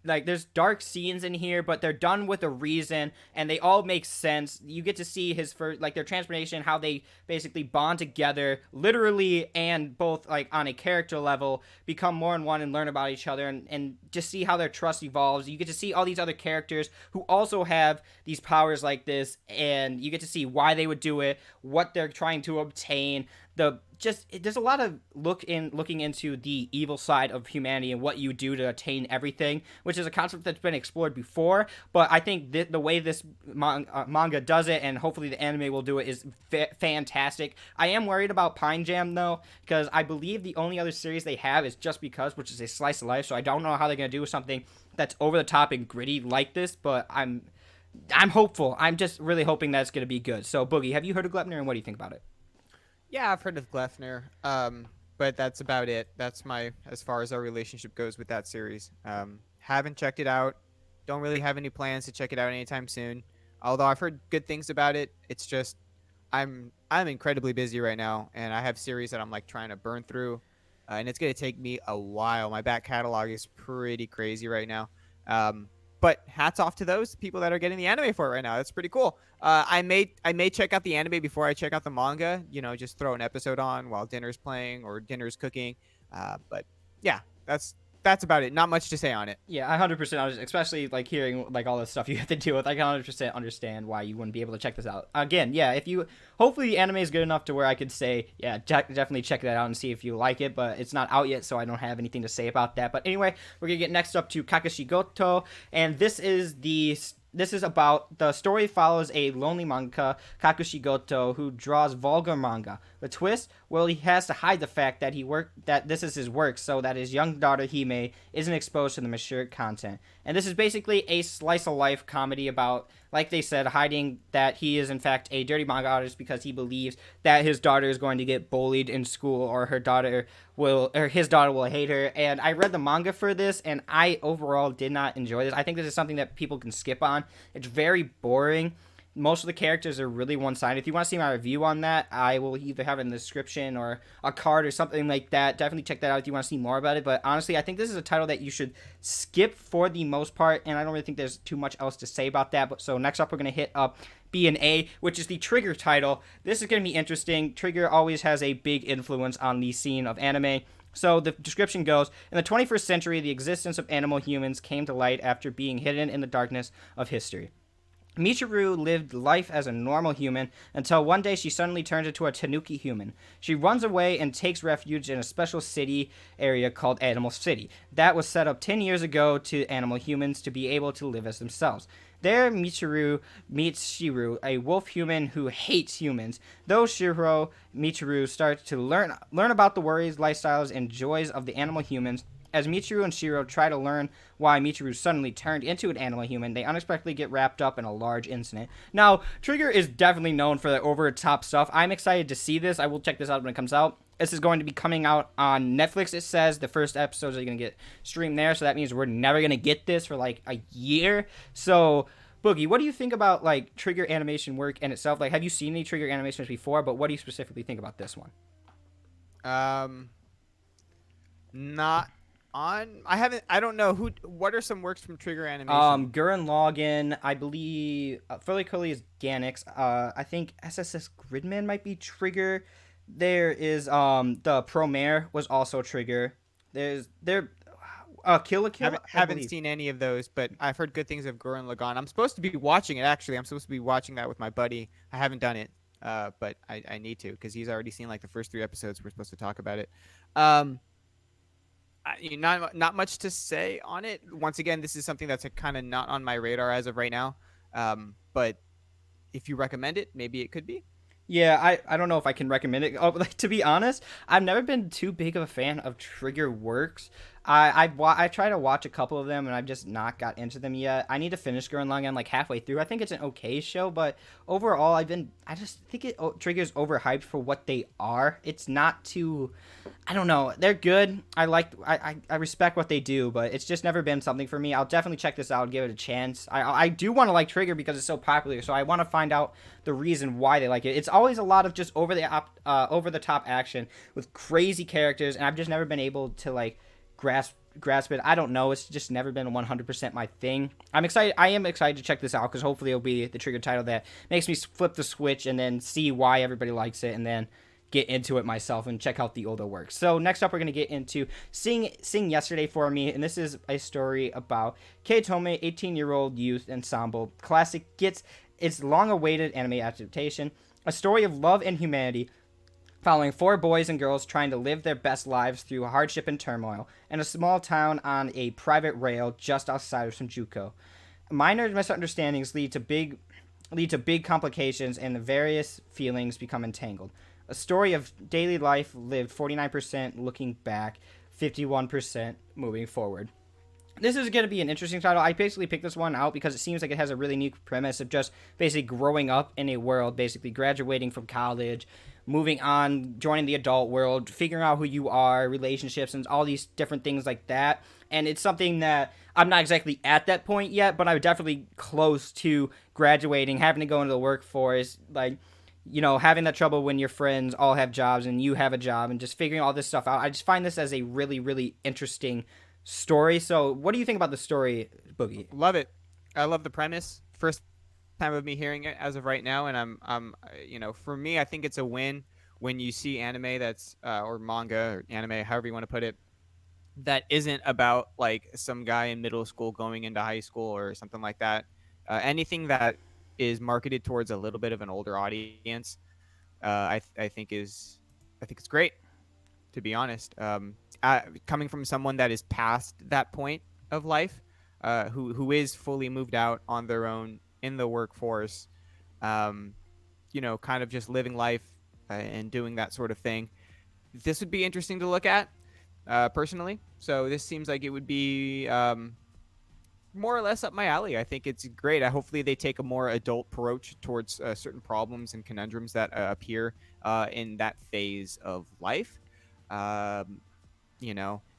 there's dark scenes in here, but they're done with a reason, and they all make sense. You get to see his first, like, their transformation, how they basically bond together, literally and both like on a character level, become more in one and learn about each other, and just see how their trust evolves. You get to see all these other characters who also have these powers like this, and you get to see why they would do it, what they're trying to obtain. There's a lot of looking into the evil side of humanity and what you do to attain everything, which is a concept that's been explored before. But I think the way this manga does it, and hopefully the anime will do it, is fantastic. I am worried about Pine Jam though, because I believe the only other series they have is Just Because, which is a slice of life. So I don't know how they're gonna do something that's over the top and gritty like this. But I'm hopeful. I'm just really hoping that it's gonna be good. So Boogie, have you heard of Glepner, and what do you think about it? Yeah, I've heard of Glefner, but that's about it. That's as far as our relationship goes with that series. Haven't checked it out. Don't really have any plans to check it out anytime soon. Although I've heard good things about it. It's just I'm incredibly busy right now, and I have series that I'm like trying to burn through, and it's gonna take me a while. My back catalog is pretty crazy right now. But hats off to those people that are getting the anime for it right now. That's pretty cool. I may check out the anime before I check out the manga. Just throw an episode on while dinner's playing or dinner's cooking. But yeah, that's that's about it. Not much to say on it. Yeah, 100%. Especially like hearing like all this stuff you have to deal with. I can 100% understand why you wouldn't be able to check this out. Again, yeah, if you hopefully the anime is good enough to where I could say, yeah, definitely check that out and see if you like it. But it's not out yet, so I don't have anything to say about that. But anyway, we're gonna get next up to Kakashigoto, and this is about the story follows a lonely mangaka, Kakushigoto, who draws vulgar manga. The twist? Well, he has to hide the fact that this is his work so that his young daughter Hime isn't exposed to the mature content. And this is basically a slice of life comedy about, like they said, hiding that he is in fact a dirty manga artist because he believes that his daughter is going to get bullied in school or his daughter will hate her. And I read the manga for this and I overall did not enjoy this. I think this is something that people can skip on. It's very boring. Most of the characters are really one-sided. If you want to see my review on that, I will either have it in the description or a card or something like that. Definitely check that out if you want to see more about it. But honestly, I think this is a title that you should skip for the most part, and I don't really think there's too much else to say about that. So next up, we're going to hit up B and A, which is the Trigger title. This is going to be interesting. Trigger always has a big influence on the scene of anime. So the description goes, in the 21st century, the existence of animal humans came to light after being hidden in the darkness of history. Michiru lived life as a normal human until one day she suddenly turns into a tanuki human. She runs away and takes refuge in a special city area called Animal City that was set up 10 years ago to animal humans to be able to live as themselves. There, Michiru meets Shiro, a wolf human who hates humans. Though Michiru starts to learn about the worries, lifestyles, and joys of the animal humans. As Michiru and Shiro try to learn why Michiru suddenly turned into an animal human, they unexpectedly get wrapped up in a large incident. Now, Trigger is definitely known for the over-the-top stuff. I'm excited to see this. I will check this out when it comes out. This is going to be coming out on Netflix, it says. The first episodes are going to get streamed there, so that means we're never going to get this for like a year. So, Boogie, what do you think about like Trigger animation work in itself? Like, have you seen any Trigger animations before, but what do you specifically think about this one? Not I don't know what are some works from Trigger Animation. Gurren Lagann, I believe Fully Cooley is Gainax. I think SSS Gridman might be Trigger. There is the Promare was also Trigger. Kill la Kill. Haven't seen any of those, but I've heard good things of Gurren Lagann. I'm supposed to be watching it actually. I'm supposed to be watching that with my buddy. I haven't done it. But I need to because he's already seen like the first 3 episodes. We're supposed to talk about it. Not much to say on it. Once again, this is something that's kind of not on my radar as of right now. But if you recommend it, maybe it could be. Yeah, I don't know if I can recommend it. Oh, like, to be honest, I've never been too big of a fan of Trigger works. I try to watch a couple of them and I've just not got into them yet. I need to finish Gurren Lagann like halfway through. I think it's an okay show, but overall I just think Trigger's overhyped for what they are. It's not too, I don't know. They're good. I respect what they do, but it's just never been something for me. I'll definitely check this out and give it a chance. I do want to like Trigger because it's so popular, so I want to find out the reason why they like it. It's always a lot of just over the top action with crazy characters, and I've just never been able to like grasp it. I don't know. It's just never been 100% my thing. I'm excited. I am excited to check this out because hopefully it'll be the Trigger title that makes me flip the switch and then see why everybody likes it and then get into it myself and check out the older works. So next up, we're going to get into Sing Yesterday for Me, and this is a story about Keitome, 18-year-old youth ensemble. Classic gets its long-awaited anime adaptation. A story of love and humanity following 4 boys and girls trying to live their best lives through hardship and turmoil in a small town on a private rail just outside of Shinjuku. Minor misunderstandings lead to big complications, and the various feelings become entangled. A story of daily life lived, 49% looking back, 51% moving forward. This is going to be an interesting title. I basically picked this one out because it seems like it has a really neat premise of just basically growing up in a world, basically graduating from college, moving on, joining the adult world, figuring out who you are, relationships, and all these different things like that. And it's something that I'm not exactly at that point yet, but I'm definitely close to graduating, having to go into the workforce, like, you know, having that trouble when your friends all have jobs and you have a job and just figuring all this stuff out. I just find this as a really, really interesting story. So what do you think about the story, Boogie? Love it. I love the premise. First time of me hearing it as of right now, and I'm for me, I think it's a win when you see anime that's or manga or anime, however you want to put it, that isn't about like some guy in middle school going into high school or something like that. Anything that is marketed towards a little bit of an older audience, I think it's great, to be honest. Coming from someone that is past that point of life, who is fully moved out on their own in the workforce, kind of just living life and doing that sort of thing. This would be interesting to look at, personally. So this seems like it would be more or less up my alley. I think it's great. Hopefully they take a more adult approach towards certain problems and conundrums that appear in that phase of life.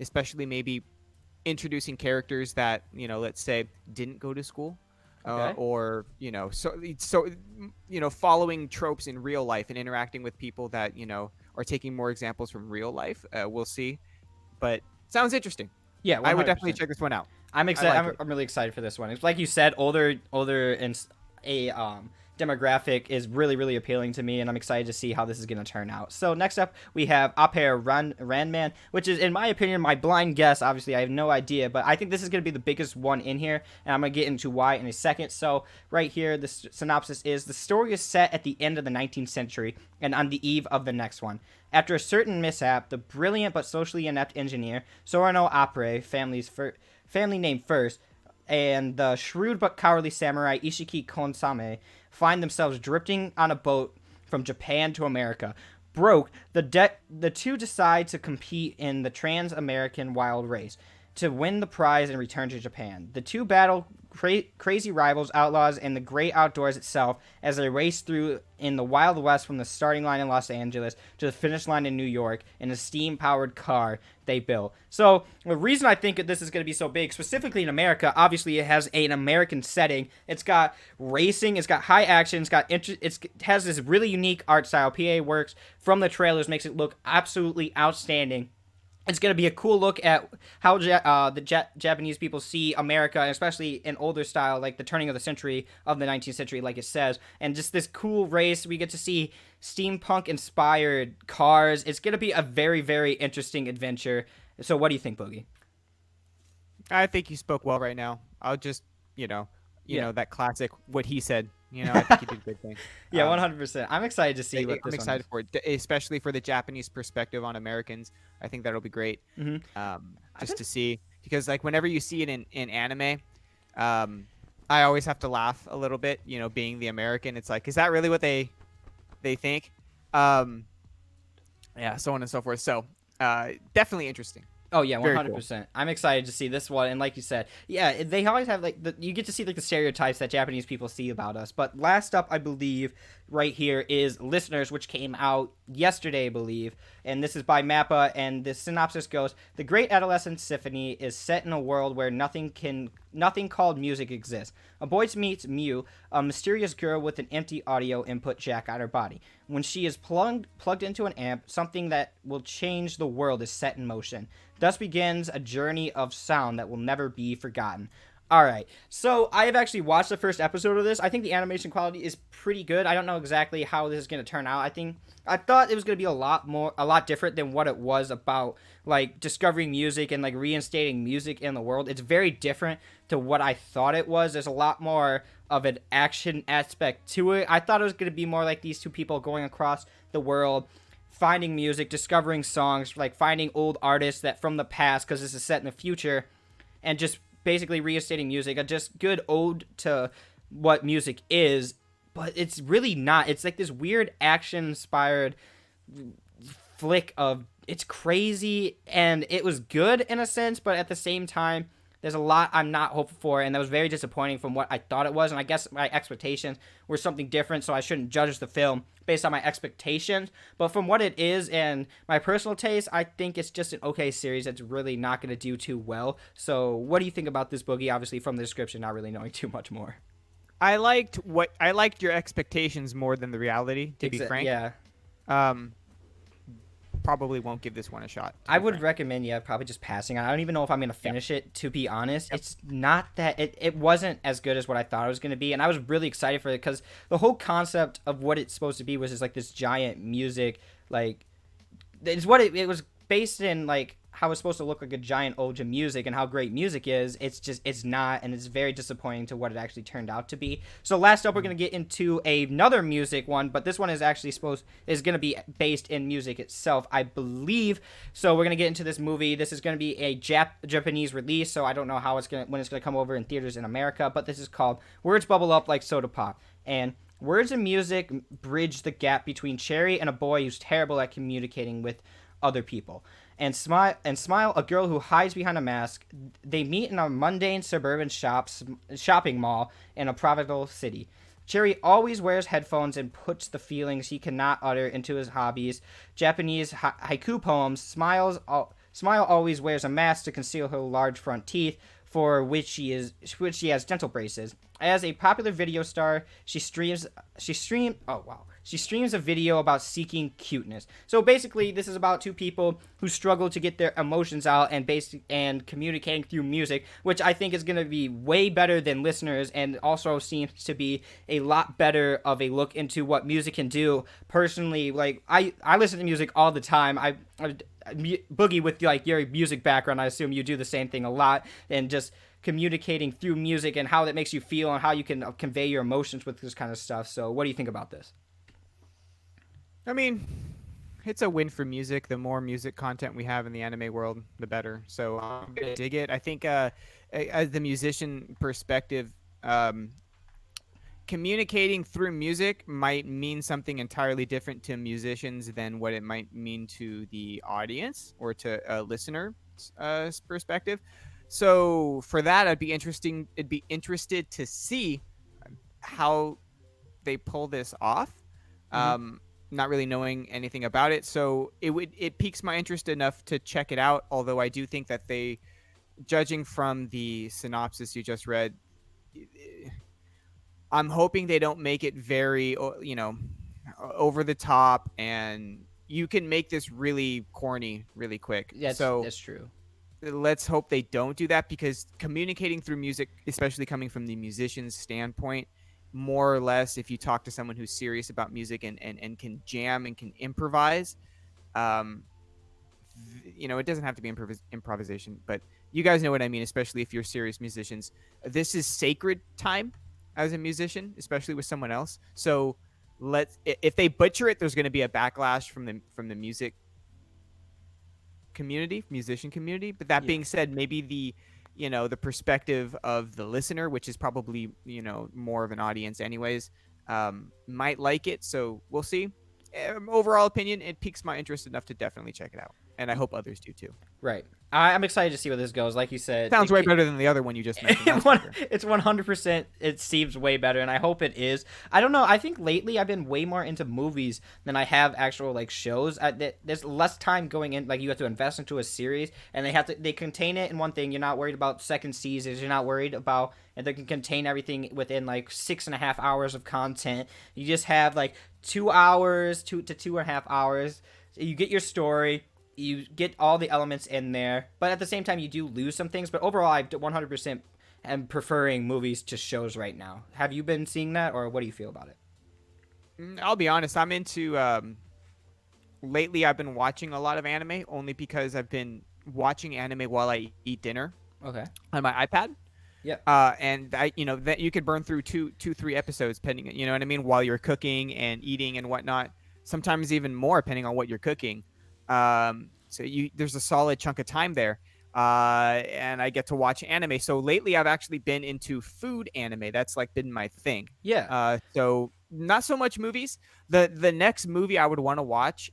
Especially maybe introducing characters that, let's say didn't go to school. Okay. Or following tropes in real life and interacting with people that are taking more examples from real life. We'll see, but sounds interesting. Yeah, 100%. I would definitely check this one out. I'm excited. Like I'm really excited for this one. It's like you said, older and a demographic is really, really appealing to me, and I'm excited to see how this is going to turn out. So next up, we have Ranman, which is, in my opinion, my blind guess. Obviously, I have no idea, but I think this is going to be the biggest one in here, and I'm going to get into why in a second. So right here, the synopsis is, the story is set at the end of the 19th century and on the eve of the next one. After a certain mishap, the brilliant but socially inept engineer, Sorano Apre, family name first, and the shrewd but cowardly samurai Ishiki Konsame find themselves drifting on a boat from Japan to America. Broke, the two decide to compete in the Trans-American Wild Race to win the prize and return to Japan. The two battle crazy rivals, outlaws, and the great outdoors itself as they race through in the Wild West from the starting line in Los Angeles to the finish line in New York in a steam-powered car they built. So the reason I think this is going to be so big, specifically in America, obviously it has an American setting. It's got racing, it's got high action, it has this really unique art style. PA works from the trailers, makes it look absolutely outstanding. It's going to be a cool look at how Japanese people see America, and especially in older style, like the turning of the century of the 19th century, like it says. And just this cool race. We get to see steampunk-inspired cars. It's going to be a very, very interesting adventure. So what do you think, Boogie? I think you spoke well right now. I'll just, that classic, what he said. I think you did a good thing. Yeah, 100%. I'm excited to see what I'm this excited for it, especially for the Japanese perspective on Americans. I think that'll be great. Mm-hmm. To see, because like whenever you see it in anime, I always have to laugh a little bit. Being the American, it's like, is that really what they think? Yeah, so on and so forth. So definitely interesting. Oh yeah, 100%. Cool. I'm excited to see this one, and like you said, yeah, they always have you get to see like the stereotypes that Japanese people see about us. But last up, I believe, right here is Listeners, which came out yesterday, I believe, and this is by Mappa, and the synopsis goes: the Great Adolescent Symphony is set in a world where nothing called music exists. A boy meets Mew, a mysterious girl with an empty audio input jack on her body. When she is plugged into an amp, something that will change the world is set in motion. Thus begins a journey of sound that will never be forgotten. All right, so I have actually watched the first episode of this. I think the animation quality is pretty good. I don't know exactly how this is going to turn out. I thought it was going to be a lot different than what it was about, like discovering music and like reinstating music in the world. It's very different to what I thought it was. There's a lot more of an action aspect to it. I thought it was going to be more like these two people going across the world, finding music, discovering songs, like finding old artists that from the past, because this is set in the future, and just basically reinstating music. A just good ode to what music is, but it's really not. It's like this weird action-inspired flick of, it's crazy, and it was good in a sense, but at the same time, there's a lot I'm not hopeful for, and that was very disappointing from what I thought it was, and I guess my expectations were something different, so I shouldn't judge the film based on my expectations. But from what it is and my personal taste, I think it's just an okay series that's really not going to do too well. So what do you think about this, Boogie? Obviously, from the description, not really knowing too much more. I liked your expectations more than the reality, to be frank. Yeah. Probably won't give this one a shot. I would recommend, probably just passing on. I don't even know if I'm going to finish it, to be honest. Yep. It's not that... It wasn't as good as what I thought it was going to be, and I was really excited for it, because the whole concept of what it's supposed to be was just, like, this giant music, like... It's what it was based in, like... how it's supposed to look like a giant ode to music and how great music is. It's not, and it's very disappointing to what it actually turned out to be. So last up, we're gonna get into another music one, but this one is actually gonna be based in music itself, I believe. So we're gonna get into this movie. This is gonna be a Japanese release, so I don't know when it's gonna come over in theaters in America. But this is called "Words Bubble Up Like Soda Pop," and words and music bridge the gap between Cherry and a boy who's terrible at communicating with other people. And Smile, a girl who hides behind a mask. They meet in a mundane suburban shopping mall in a provincial city. Cherry always wears headphones and puts the feelings he cannot utter into his hobbies, Japanese haiku poems. Smile always wears a mask to conceal her large front teeth, for which she has dental braces. As a popular video star, she streams a video about seeking cuteness. So basically, this is about two people who struggle to get their emotions out and communicating through music, which I think is going to be way better than Listeners, and also seems to be a lot better of a look into what music can do. Personally, like I listen to music all the time. I Boogie, with like your music background, I assume you do the same thing a lot, and just communicating through music and how that makes you feel and how you can convey your emotions with this kind of stuff. So what do you think about this? I mean, it's a win for music. The more music content we have in the anime world, the better. So I'm gonna dig it. I think as the musician perspective, communicating through music might mean something entirely different to musicians than what it might mean to the audience or to a listener's perspective. So for that, I'd be interested to see how they pull this off. Not really knowing anything about it, so it piques my interest enough to check it out. Although I do think that they, judging from the synopsis you just read, I'm hoping they don't make it very, over the top, and you can make this really corny really quick. Yeah, that's true. Let's hope they don't do that, because communicating through music, especially coming from the musician's standpoint, more or less, if you talk to someone who's serious about music and can jam and can improvise, it doesn't have to be improvisation, but you guys know what I mean, especially if you're serious musicians. This is sacred time as a musician, especially with someone else. So if they butcher it, there's going to be a backlash from the musician community. But that being said, maybe the perspective of the listener, which is probably, more of an audience anyways, might like it. So we'll see. Overall opinion, it piques my interest enough to definitely check it out. And I hope others do too. Right. I'm excited to see where this goes. Like you said, sounds way better than the other one you just mentioned. It's 100%. It seems way better, and I hope it is. I don't know. I think lately I've been way more into movies than I have actual like shows. There's less time going in. Like you have to invest into a series, and they contain it in one thing. You're not worried about second seasons. You're not worried about, and they can contain everything within like 6.5 hours of content. You just have like 2 hours, 2 to 2.5 hours. You get your story. You get all the elements in there, but at the same time, you do lose some things. But overall, I 100% am preferring movies to shows right now. Have you been seeing that, or what do you feel about it? I'll be honest. I'm into. Lately, I've been watching a lot of anime only because I've been watching anime while I eat dinner. Okay. On my iPad. Yeah. And that you could burn through 3 episodes, depending. You know what I mean? While you're cooking and eating and whatnot. Sometimes even more, depending on what you're cooking. So there's a solid chunk of time there, and I get to watch anime. So lately I've actually been into food anime. That's like been my thing. Yeah. So not so much movies. The next movie I would want to watch,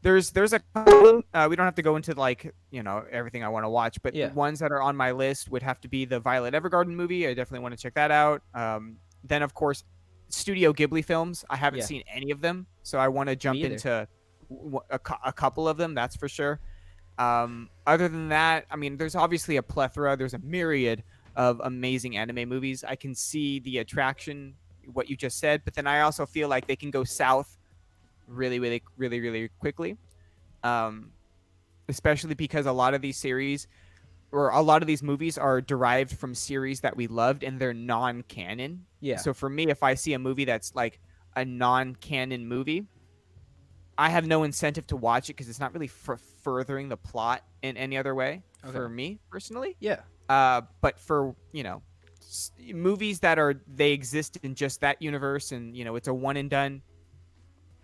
there's a couple, we don't have to go into like, everything I want to watch, but ones that are on my list would have to be the Violet Evergarden movie. I definitely want to check that out. Then of course, Studio Ghibli films. I haven't seen any of them, so I want to jump into a couple of them, that's for sure. Other than that, I mean, there's obviously a plethora. There's a myriad of amazing anime movies. I can see the attraction, what you just said, but then I also feel like they can go south really, really, really, really quickly. Especially because a lot of these series or a lot of these movies are derived from series that we loved and they're non-canon. Yeah. So for me, if I see a movie that's like a non-canon movie, I have no incentive to watch it because it's not really furthering the plot in any other way for me personally. Yeah. But for, movies that they exist in just that universe and, it's a one and done,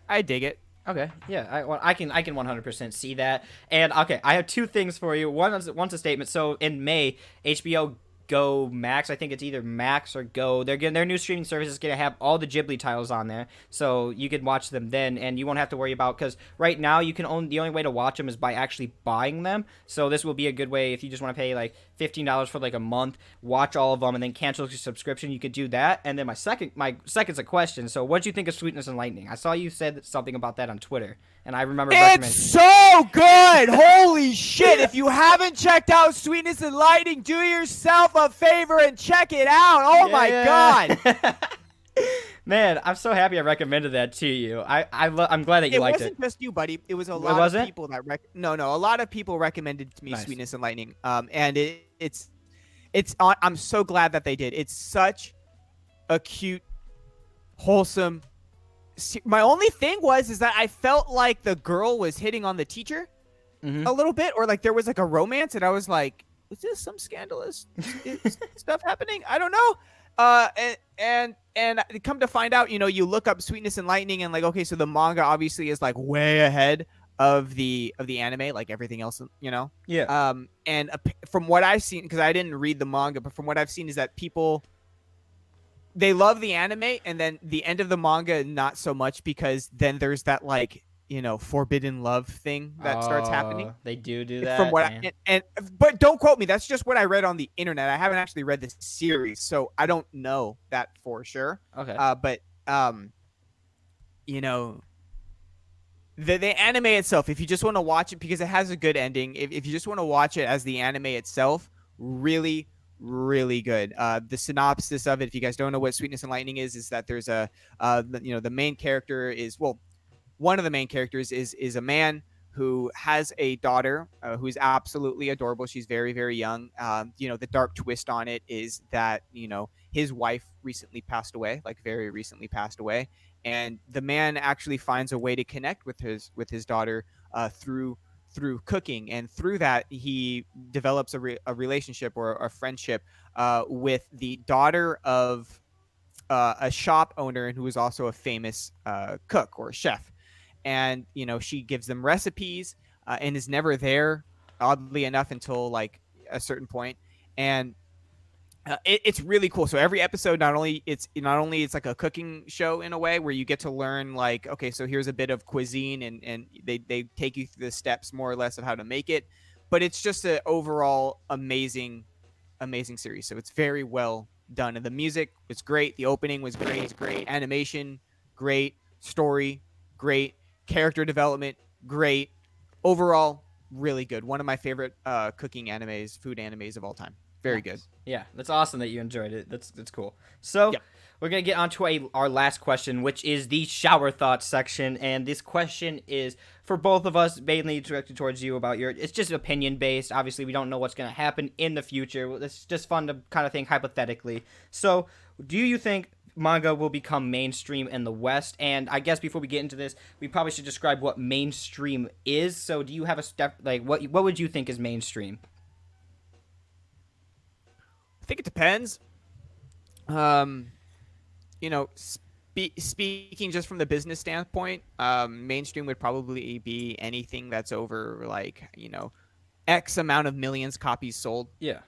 I dig it. Okay, yeah, I can 100% see that. And okay, I have two things for you. One's a statement. So in May, HBO Go Max, I think it's either Max or Go. They're getting their new streaming service is gonna have all the Ghibli titles on there, so you could watch them then, and you won't have to worry about, because right now the only way to watch them is by actually buying them. So this will be a good way if you just want to pay like $15 for like a month, watch all of them, and then cancel your subscription. You could do that. And then my second's a question. So what do you think of Sweetness and Lightning? I saw you said something about that on Twitter, and I remember it's so good. Holy shit! If you haven't checked out Sweetness and Lightning, do yourself a favor and check it out. Oh my god. Man, I'm so happy I recommended that to you. I'm glad that you liked it. It wasn't just you, buddy. It was a lot of people that a lot of people recommended to me Sweetness and Lightning. And it's I'm so glad that they did. It's such a cute, wholesome. My only thing is that I felt like the girl was hitting on the teacher a little bit, or like there was like a romance, and I was like, is this some scandalous stuff happening? I don't know. And come to find out, you look up Sweetness and Lightning, and like, okay, so the manga obviously is like way ahead of the anime, like everything else, Yeah. And from what I've seen, because I didn't read the manga, but from what I've seen is that people, they love the anime, and then the end of the manga not so much, because then there's that like, forbidden love thing that starts happening. They do that. From what but don't quote me. That's just what I read on the internet. I haven't actually read the series, so I don't know that for sure. Okay. But the anime itself, if you just want to watch it because it has a good ending, if you just want to watch it as the anime itself, really, really good. The synopsis of it, if you guys don't know what Sweetness and Lightning is that there's the main character is, one of the main characters is a man who has a daughter who's absolutely adorable. She's very, very young. The dark twist on it is that, his wife recently passed away, like very recently passed away. And the man actually finds a way to connect with his daughter through cooking. And through that, he develops a relationship or a friendship with the daughter of a shop owner who is also a famous cook or chef. And, she gives them recipes and is never there, oddly enough, until like a certain point. And it's really cool. So every episode, not only it's like a cooking show in a way where you get to learn like, okay, so here's a bit of cuisine, and they take you through the steps more or less of how to make it. But it's just an overall amazing series. So it's very well done. And the music was great. The opening was great. It's great. Animation, great. Story, great. Character development, great. Overall, really good. One of my favorite cooking animes, food animes of all time. Very good. Yeah, that's awesome that you enjoyed it. That's cool. So we're going to get on to our last question, which is the shower thoughts section. And this question is for both of us, mainly directed towards you about it's just opinion based. Obviously, we don't know what's going to happen in the future. It's just fun to kind of think hypothetically. So do you think manga will become mainstream in the West? And I guess before we get into this, we probably should describe what mainstream is. So do you have a step, like what would you think is mainstream? I think it depends. Speaking just from the business standpoint, mainstream would probably be anything that's over like, X amount of millions copies sold. Yeah.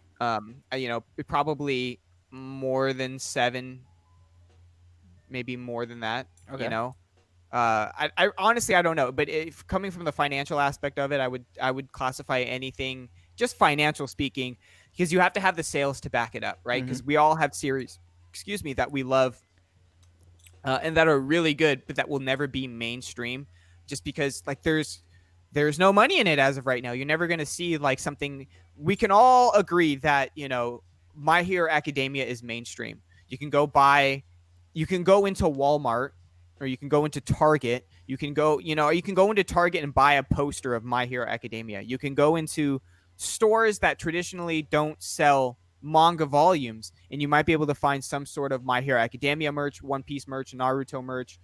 Probably more than 7, maybe more than that. Okay. I honestly, I don't know, but if coming from the financial aspect of it, I would classify anything, just financial speaking, because you have to have the sales to back it up, right? Because we all have series, that we love and that are really good, but that will never be mainstream, just because like there's no money in it as of right now. You're never going to see like something. We can all agree that My Hero Academia is mainstream. You can go into Walmart, or you can go into Target. You can go into Target and buy a poster of My Hero Academia. You can go into stores that traditionally don't sell manga volumes, and you might be able to find some sort of My Hero Academia merch, One Piece merch, Naruto merch.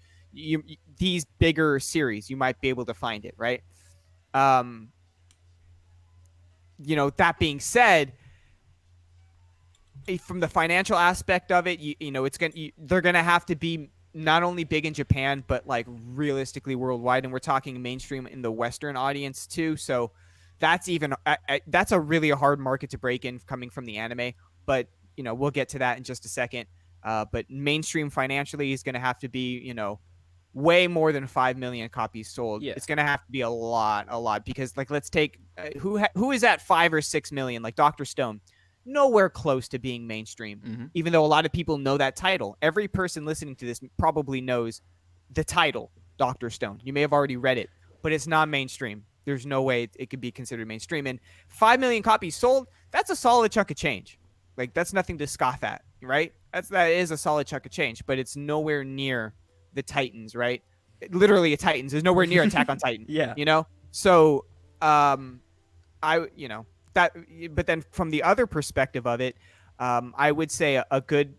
these bigger series, you might be able to find it, right? Um, that being said, from the financial aspect of it, they're gonna have to be not only big in Japan, but like realistically worldwide, and we're talking mainstream in the Western audience too. So that's that's a really hard market to break in coming from the anime. But we'll get to that in just a second. But mainstream financially is going to have to be way more than 5 million copies sold. Yeah. It's going to have to be a lot, because like let's take who is at 5 or 6 million, like Dr. Stone, nowhere close to being mainstream. Mm-hmm. Even though a lot of people know that title, every person listening to this probably knows the title Dr. Stone. You may have already read it, but it's not mainstream. There's no way it could be considered mainstream. And 5 million copies sold, that's a solid chunk of change. Like, that's nothing to scoff at, right? That is a solid chunk of change, but it's nowhere near the Titans, right? Literally a Titans is nowhere near Attack on Titan. Yeah. So but then from the other perspective of it, I would say a good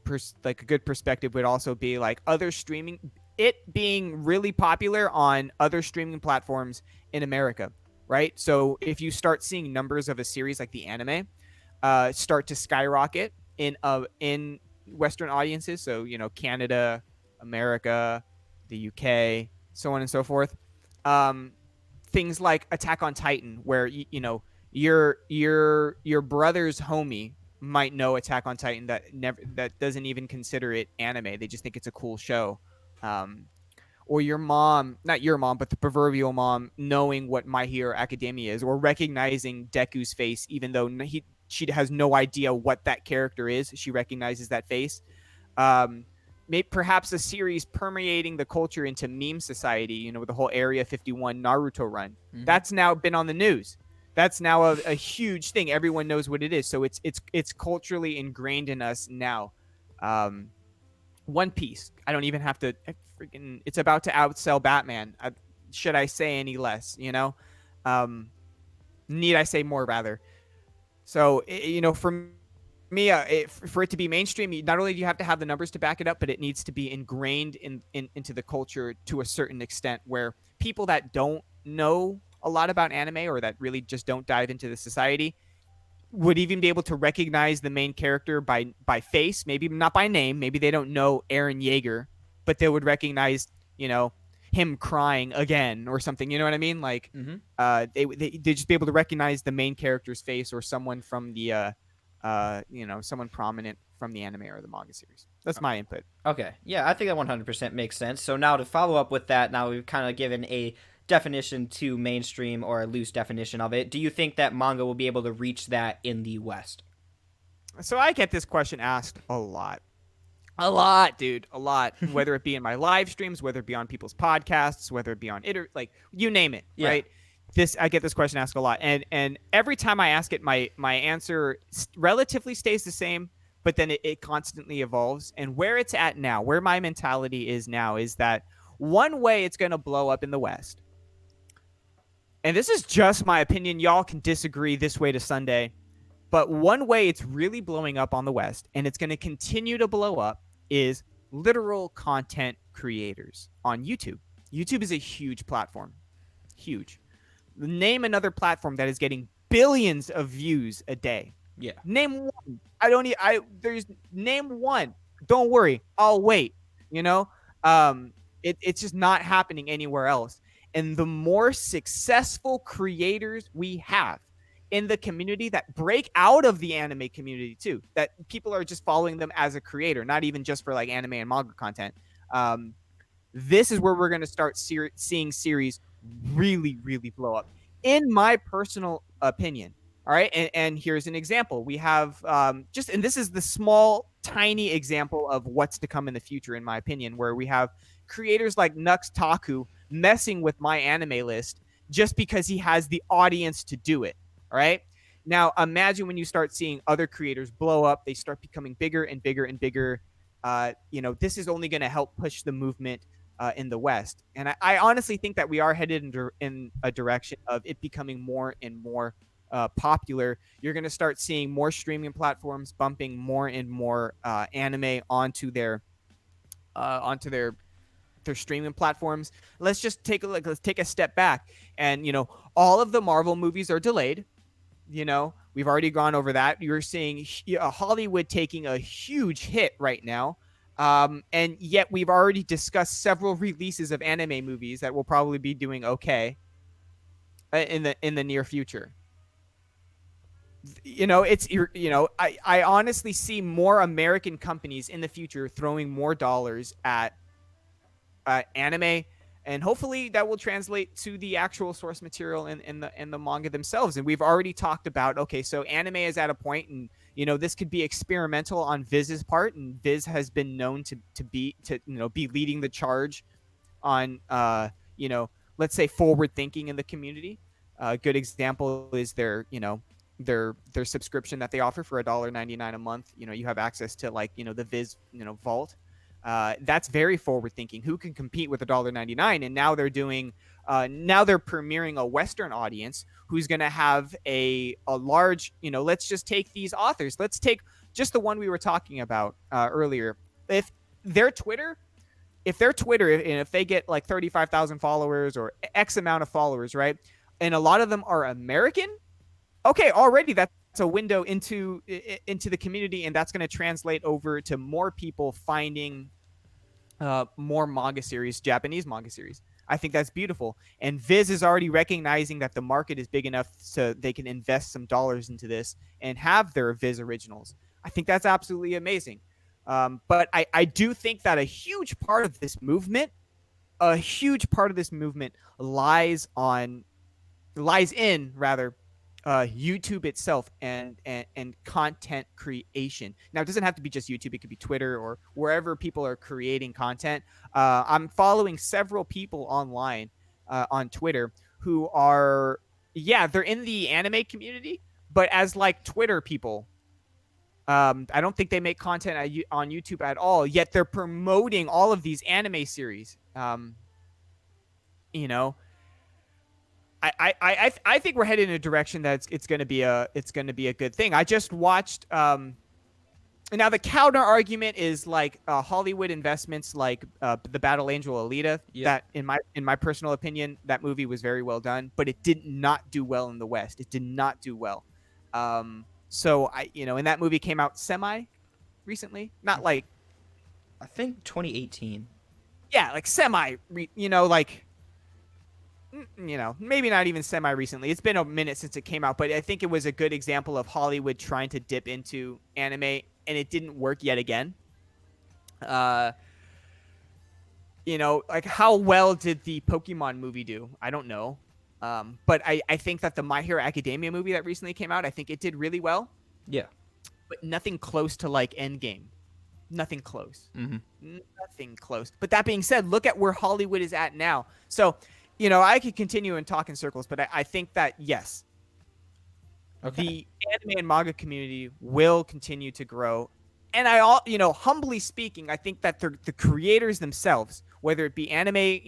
perspective would also be like other streaming, it being really popular on other streaming platforms in America, right? So if you start seeing numbers of a series like the anime start to skyrocket in Western audiences, so Canada, America, the UK, so on and so forth, things like Attack on Titan, where your brother's homie might know Attack on Titan that doesn't even consider it anime. They just think it's a cool show. Or your mom, not your mom, but the proverbial mom, knowing what My Hero Academia is, or recognizing Deku's face, even though she has no idea what that character is. She recognizes that face. Perhaps a series permeating the culture into meme society, with the whole Area 51 Naruto run. Mm-hmm. That's now been on the news. That's now a huge thing. Everyone knows what it is. So it's culturally ingrained in us now. One Piece, I don't even have to it's about to outsell Batman. Should I say any less? Need I say more, rather? So for me, for it to be mainstream, not only do you have to have the numbers to back it up, but it needs to be ingrained into the culture to a certain extent, where people that don't know a lot about anime, or that really just don't dive into the society, would even be able to recognize the main character by face, maybe not by name. Maybe they don't know Eren Yeager, but they would recognize, him crying again or something. You know what I mean? Like, mm-hmm. They just be able to recognize the main character's face, or someone from the, someone prominent from the anime or the manga series. That's my input. Okay. Yeah, I think that 100% makes sense. So now to follow up with that, now we've kind of given a definition to mainstream, or a loose definition of it. Do you think that manga will be able to reach that in the West? So I get this question asked a lot, dude, a lot. Whether it be in my live streams, whether it be on people's podcasts, whether it be on like you name it, yeah. Right? I get this question asked a lot, and every time I ask it, my answer relatively stays the same, but then it constantly evolves. And where it's at now, where my mentality is now, is that one way it's going to blow up in the West, and this is just my opinion, y'all can disagree this way to Sunday, but one way it's really blowing up on the West, and it's going to continue to blow up, is literal content creators on YouTube. YouTube is a huge platform. Huge. Name another platform that is getting billions of views a day. Yeah. Name one. Name one. Don't worry. I'll wait. It's just not happening anywhere else. And the more successful creators we have in the community that break out of the anime community too, that people are just following them as a creator, not even just for like anime and manga content. This is where we're going to start seeing series really, really blow up, in my personal opinion. All right. And here's an example. We have and this is the small, tiny example of what's to come in the future, in my opinion, where we have creators like Nux Taku messing with my anime list just because he has the audience to do it. All right. Now, imagine when you start seeing other creators blow up, they start becoming bigger and bigger and bigger. This is only going to help push the movement in the West. And I honestly think that we are headed in a direction of it becoming more and more popular. You're going to start seeing more streaming platforms bumping more and more anime onto their their streaming platforms. Let's just take a look. Let's take a step back, and all of the Marvel movies are delayed. We've already gone over that. You're seeing Hollywood taking a huge hit right now. And yet we've already discussed several releases of anime movies that will probably be doing okay in the near future. I honestly see more American companies in the future throwing more dollars at anime, and hopefully that will translate to the actual source material in the manga themselves. And we've already talked about, okay, so anime is at a point, and this could be experimental on Viz's part, and Viz has been known to be leading the charge on let's say forward thinking in the community. A good example is their subscription that they offer for $1.99 a month. You have access to the Viz vault. That's very forward thinking. Who can compete with $1.99? And now they're doing now they're premiering a Western audience who's going to have a large, let's just take these authors. Let's take just the one we were talking about earlier. If their Twitter, and if they get like 35,000 followers or X amount of followers, right? And a lot of them are American. Okay, already that's a window into the community, and that's going to translate over to more people finding more manga series, Japanese manga series. I think that's beautiful. And Viz is already recognizing that the market is big enough so they can invest some dollars into this and have their Viz originals. I think that's absolutely amazing. But I do think that a huge part of this movement lies in YouTube itself and content creation. Now, it doesn't have to be just YouTube. It could be Twitter or wherever people are creating content. I'm following several people online on Twitter who are, they're in the anime community, but as like Twitter people. I don't think they make content on YouTube at all, yet they're promoting all of these anime series. I think we're headed in a direction that it's going to be a good thing. I just watched. Now the counter argument is like Hollywood investments, like the Battle Angel Alita. Yeah. That in my personal opinion, that movie was very well done, but it did not do well in the West. It did not do well. So and that movie came out semi recently, not like I think 2018. Yeah, like semi. Maybe not even semi-recently. It's been a minute since it came out, but I think it was a good example of Hollywood trying to dip into anime, and it didn't work yet again. Like how well did the Pokemon movie do? I don't know. But I think that the My Hero Academia movie that recently came out, I think it did really well. Yeah. But nothing close to like Endgame. Nothing close. Mm-hmm. Nothing close. But that being said, look at where Hollywood is at now. So... I could continue and talk in circles, but I think that, yes, the anime and manga community will continue to grow. And humbly speaking, I think that the creators themselves, whether it be anime,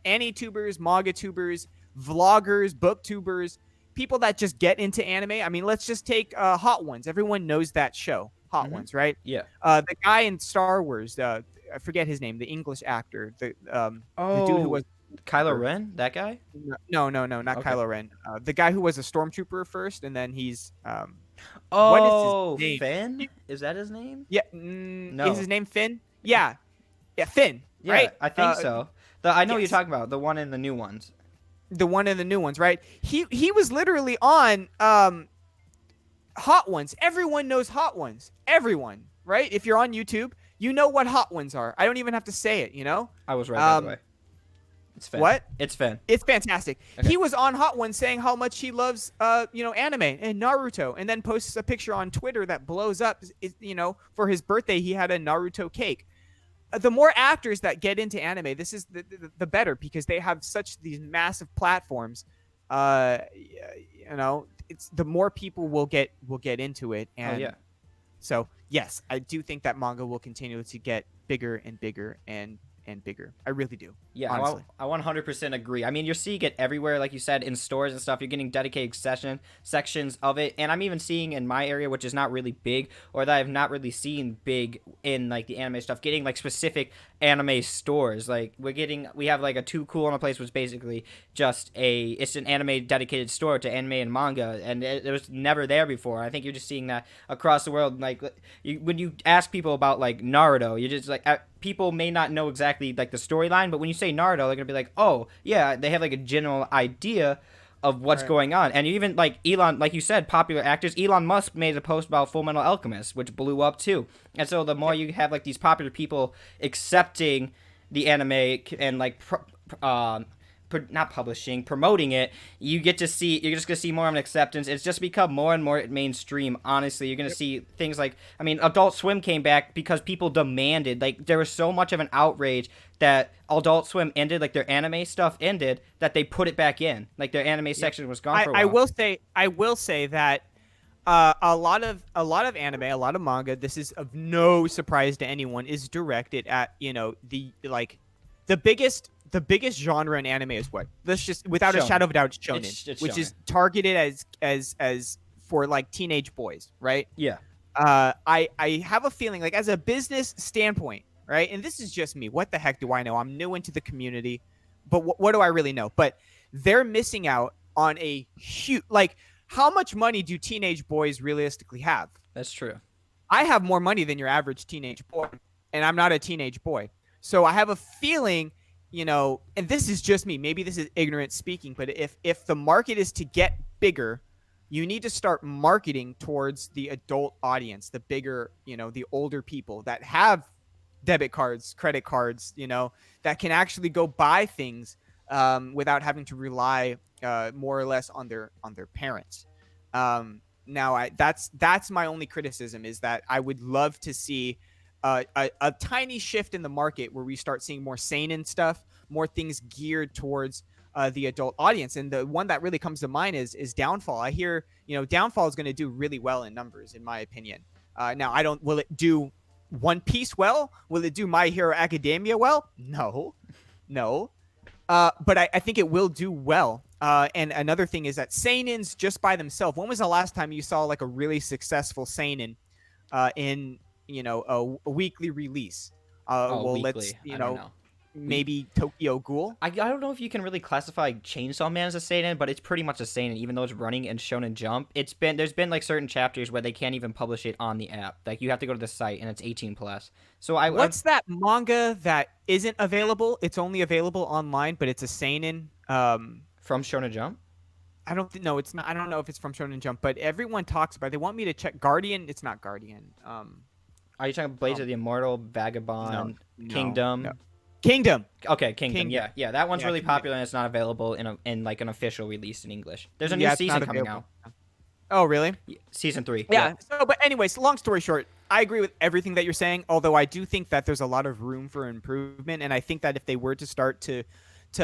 Anitubers, manga tubers, vloggers, booktubers, people that just get into anime. I mean, let's just take Hot Ones. Everyone knows that show, Hot Ones, right? Yeah. The guy in Star Wars, I forget his name, the English actor, the dude who was Kylo Ren, that guy? No, not Kylo Ren. The guy who was a stormtrooper first, and then he's what is his name? Finn? Is that his name? Yeah, no. Is his name Finn? Yeah, Finn. Yeah, right? I think so. I know what you're talking about. The one in the new ones. The one in the new ones, right? He was literally on Hot Ones. Everyone knows Hot Ones. Everyone, right? If you're on YouTube, you know what Hot Ones are. I don't even have to say it. I was right, by the way. It's Finn. What? It's Finn. It's fantastic. Okay. He was on Hot Ones saying how much he loves, anime and Naruto, and then posts a picture on Twitter that blows up. For his birthday, he had a Naruto cake. The more actors that get into anime, this is the better, because they have these massive platforms. It's the more people will get into it, and so yes, I do think that manga will continue to get bigger and bigger and and bigger. I really do. Yeah, Honestly. I 100% agree. I mean, you're seeing it everywhere, like you said, in stores and stuff. You're getting dedicated sections of it, and I'm even seeing in my area, which is not really big, or that I've not really seen big in like the anime stuff, getting like specific anime stores. Like we have like a Too Cool in a place, which is basically just it's an anime dedicated store to anime and manga, and it was never there before. I think you're just seeing that across the world. Like when you ask people about like Naruto, you're just like people may not know exactly like the storyline, but when you say Naruto, they're gonna be like, oh yeah, they have like a general idea of what's going on. And even like Elon, like you said, popular actors, Elon Musk made a post about Full Metal Alchemist, which blew up too. And so the more you have like these popular people accepting the anime and like not publishing, promoting it, you're just gonna see more of an acceptance. It's just become more and more mainstream. Honestly, you're gonna see things like, I mean, Adult Swim came back because people demanded. Like there was so much of an outrage that Adult Swim ended, like their anime stuff ended, that they put it back in. Like their anime section was gone for a while. I will say that a lot of anime, a lot of manga, this is of no surprise to anyone, is directed at, you know, the biggest genre in anime is what? Let's just, without Shonen. a shadow of a doubt, it's shonen, It's which shonen. is targeted as for like teenage boys, right? Yeah. I have a feeling, like, as a business standpoint, right? And this is just me. What the heck do I know? I'm new into the community, but what do I really know? But they're missing out on a huge, like, how much money do teenage boys realistically have? That's true. I have more money than your average teenage boy, and I'm not a teenage boy. So I have a feeling, you know, and this is just me. Maybe this is ignorant speaking, but if the market is to get bigger, you need to start marketing towards the adult audience, the bigger, you know, the older people that have debit cards, credit cards, you know, that can actually go buy things without having to rely more or less on their parents. Now, that's my only criticism, is that I would love to see a tiny shift in the market where we start seeing more seinen stuff, more things geared towards the adult audience. And the one that really comes to mind is Downfall. I hear, you know, Downfall is going to do really well in numbers, in my opinion. Now, will it do One Piece well? Will it do My Hero Academia well? No. But I think it will do well. And another thing is that seinens just by themselves, when was the last time you saw like a really successful seinen in, you know, a weekly release? Weekly. Let's, I don't know. Maybe Tokyo Ghoul. I don't know if you can really classify Chainsaw Man as a seinen, but it's pretty much a seinen, even though it's running in Shonen Jump. There's been like certain chapters where they can't even publish it on the app. Like you have to go to the site, and it's 18 plus. So what's that manga that isn't available? It's only available online, but it's a seinen. From Shonen Jump? I don't know. It's not. I don't know if it's from Shonen Jump, but everyone talks about it. They want me to check Guardian. It's not Guardian. Are you talking about Blades of the Immortal, Vagabond, Kingdom? No. Kingdom. Okay, Kingdom. Yeah. That one's really Kingdom. popular, and it's not available in like an official release in English. There's a new season coming out. Oh, really? Season 3. Yeah. So, but anyways, long story short, I agree with everything that you're saying. Although I do think that there's a lot of room for improvement, and I think that if they were to start to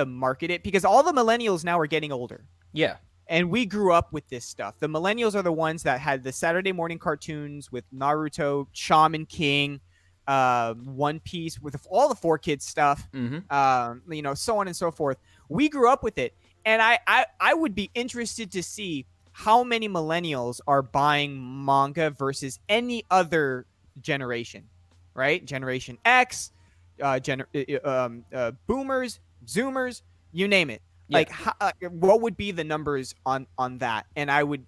market it, because all the millennials now are getting older. Yeah. And we grew up with this stuff. The millennials are the ones that had the Saturday morning cartoons with Naruto, Shaman King, One Piece, with all the 4Kids stuff, you know, so on and so forth. We grew up with it. And I would be interested to see how many millennials are buying manga versus any other generation, right? Generation X, boomers, Zoomers, you name it. Yeah. Like, what would be the numbers on that? And I would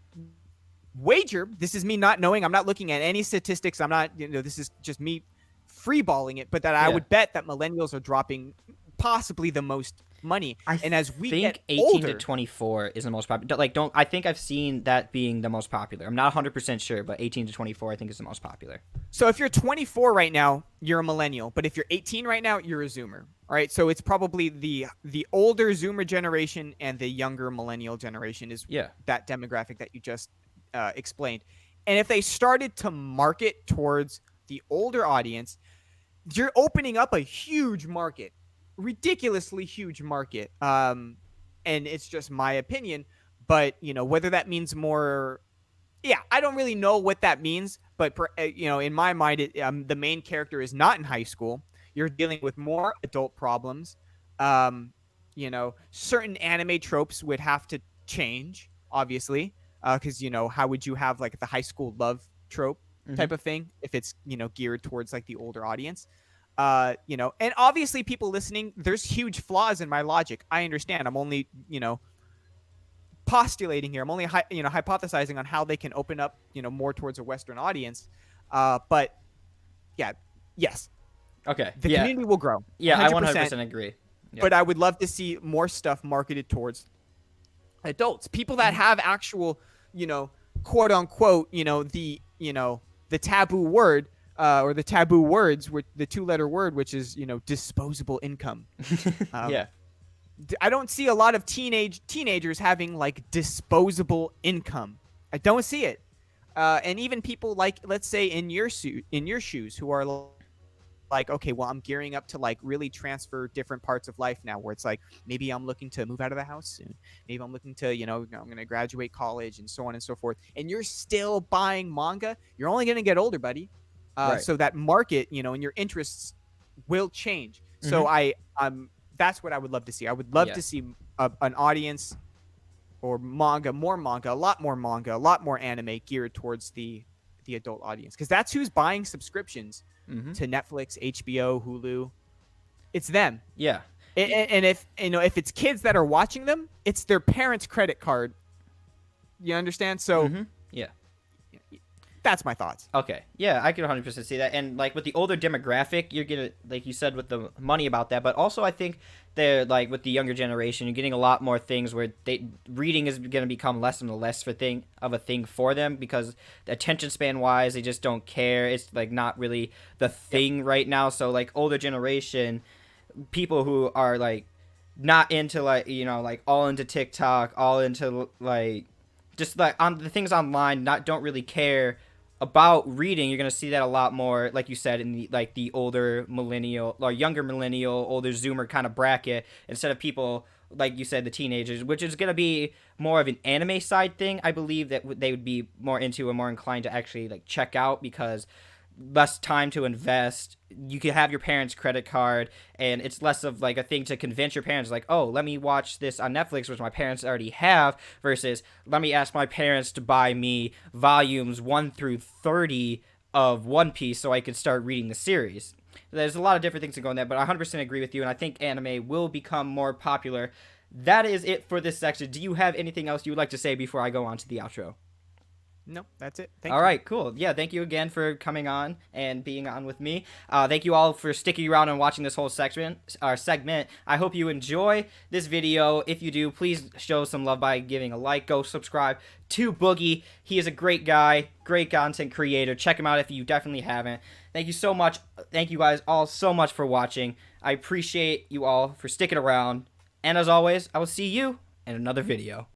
wager, this is me not knowing, I'm not looking at any statistics, I'm not, you know, this is just me freeballing it, but that I would bet that millennials are dropping possibly the most money. And as we think get 18 older, to 24 is the most popular. Like, I think I've seen that being the most popular. I'm not 100% sure, but 18 to 24 I think is the most popular. So if you're 24 right now, you're a millennial, but if you're 18 right now, you're a Zoomer. All right, so it's probably the older Zoomer generation and the younger millennial generation is that demographic that you just explained. And if they started to market towards the older audience, you're opening up a huge market, ridiculously huge market. And it's just my opinion, but you know, whether that means more, I don't really know what that means. But you know, in my mind, the main character is not in high school. You're dealing with more adult problems. You know, certain anime tropes would have to change, obviously, because you know, how would you have like the high school love trope Hmm. type of thing if it's, you know, geared towards like the older audience? You know, and obviously people listening, there's huge flaws in my logic. I understand. I'm only, you know, postulating here. I'm only, you know, hypothesizing on how they can open up, you know, more towards a Western audience. But yeah, yes, Okay. the Yeah. community will grow. Yeah, I 100%. 100% agree. Yeah. But I would love to see more stuff marketed towards adults, people that have actual, you know, quote unquote, you know, the taboo word, or the taboo words, with the 2-letter word, which is, you know, disposable income. Yeah. I don't see a lot of teenagers having like disposable income. I don't see it. And even people like, let's say in your shoes, who are like, okay, well, I'm gearing up to like really transfer different parts of life now, where it's like, maybe I'm looking to move out of the house soon. Maybe I'm looking to, you know, I'm going to graduate college and so on and so forth. And you're still buying manga. You're only going to get older, buddy. Right. So that market, you know, and your interests will change. So that's what I would love to see. I would love to see an audience or more manga, a lot more anime geared towards the adult audience, because that's who's buying subscriptions to Netflix, HBO, Hulu. It's them. Yeah. And if, you know, if it's kids that are watching them, it's their parents' credit card. You understand? So Yeah. that's my thoughts. Okay. Yeah, I could 100% see that. And like with the older demographic, you're gonna, like you said, with the money about that. But also, I think they're like with the younger generation, you're getting a lot more things where reading is gonna become less and less of a thing for them, because the attention span wise, they just don't care. It's like not really the thing right now. So like older generation, people who are like not into like, you know, like all into TikTok, all into like just like on the things online, don't really care about reading. You're gonna see that a lot more, like you said, in the like the older millennial or younger millennial, older Zoomer kind of bracket, instead of people like you said, the teenagers, which is gonna be more of an anime side thing. I believe that they would be more into and more inclined to actually like check out, because less time to invest. You can have your parents' credit card, and it's less of like a thing to convince your parents, like, oh, let me watch this on Netflix, which my parents already have, versus let me ask my parents to buy me volumes 1 through 30 of One Piece so I could start reading the series. There's a lot of different things to go in there, but I 100% agree with you, and I think anime will become more popular. That is it for this section. Do you have anything else you would like to say before I go on to the outro? No, that's it. Thank All you. right, cool. Yeah, thank you again for coming on and being on with me. Thank you all for sticking around and watching this whole segment. I hope you enjoy this video. If you do, please show some love by giving a like. Go subscribe to Boogie. He is a great guy, great content creator. Check him out if you definitely haven't. Thank you so much. Thank you guys all so much for watching. I appreciate you all for sticking around. And as always, I will see you in another video.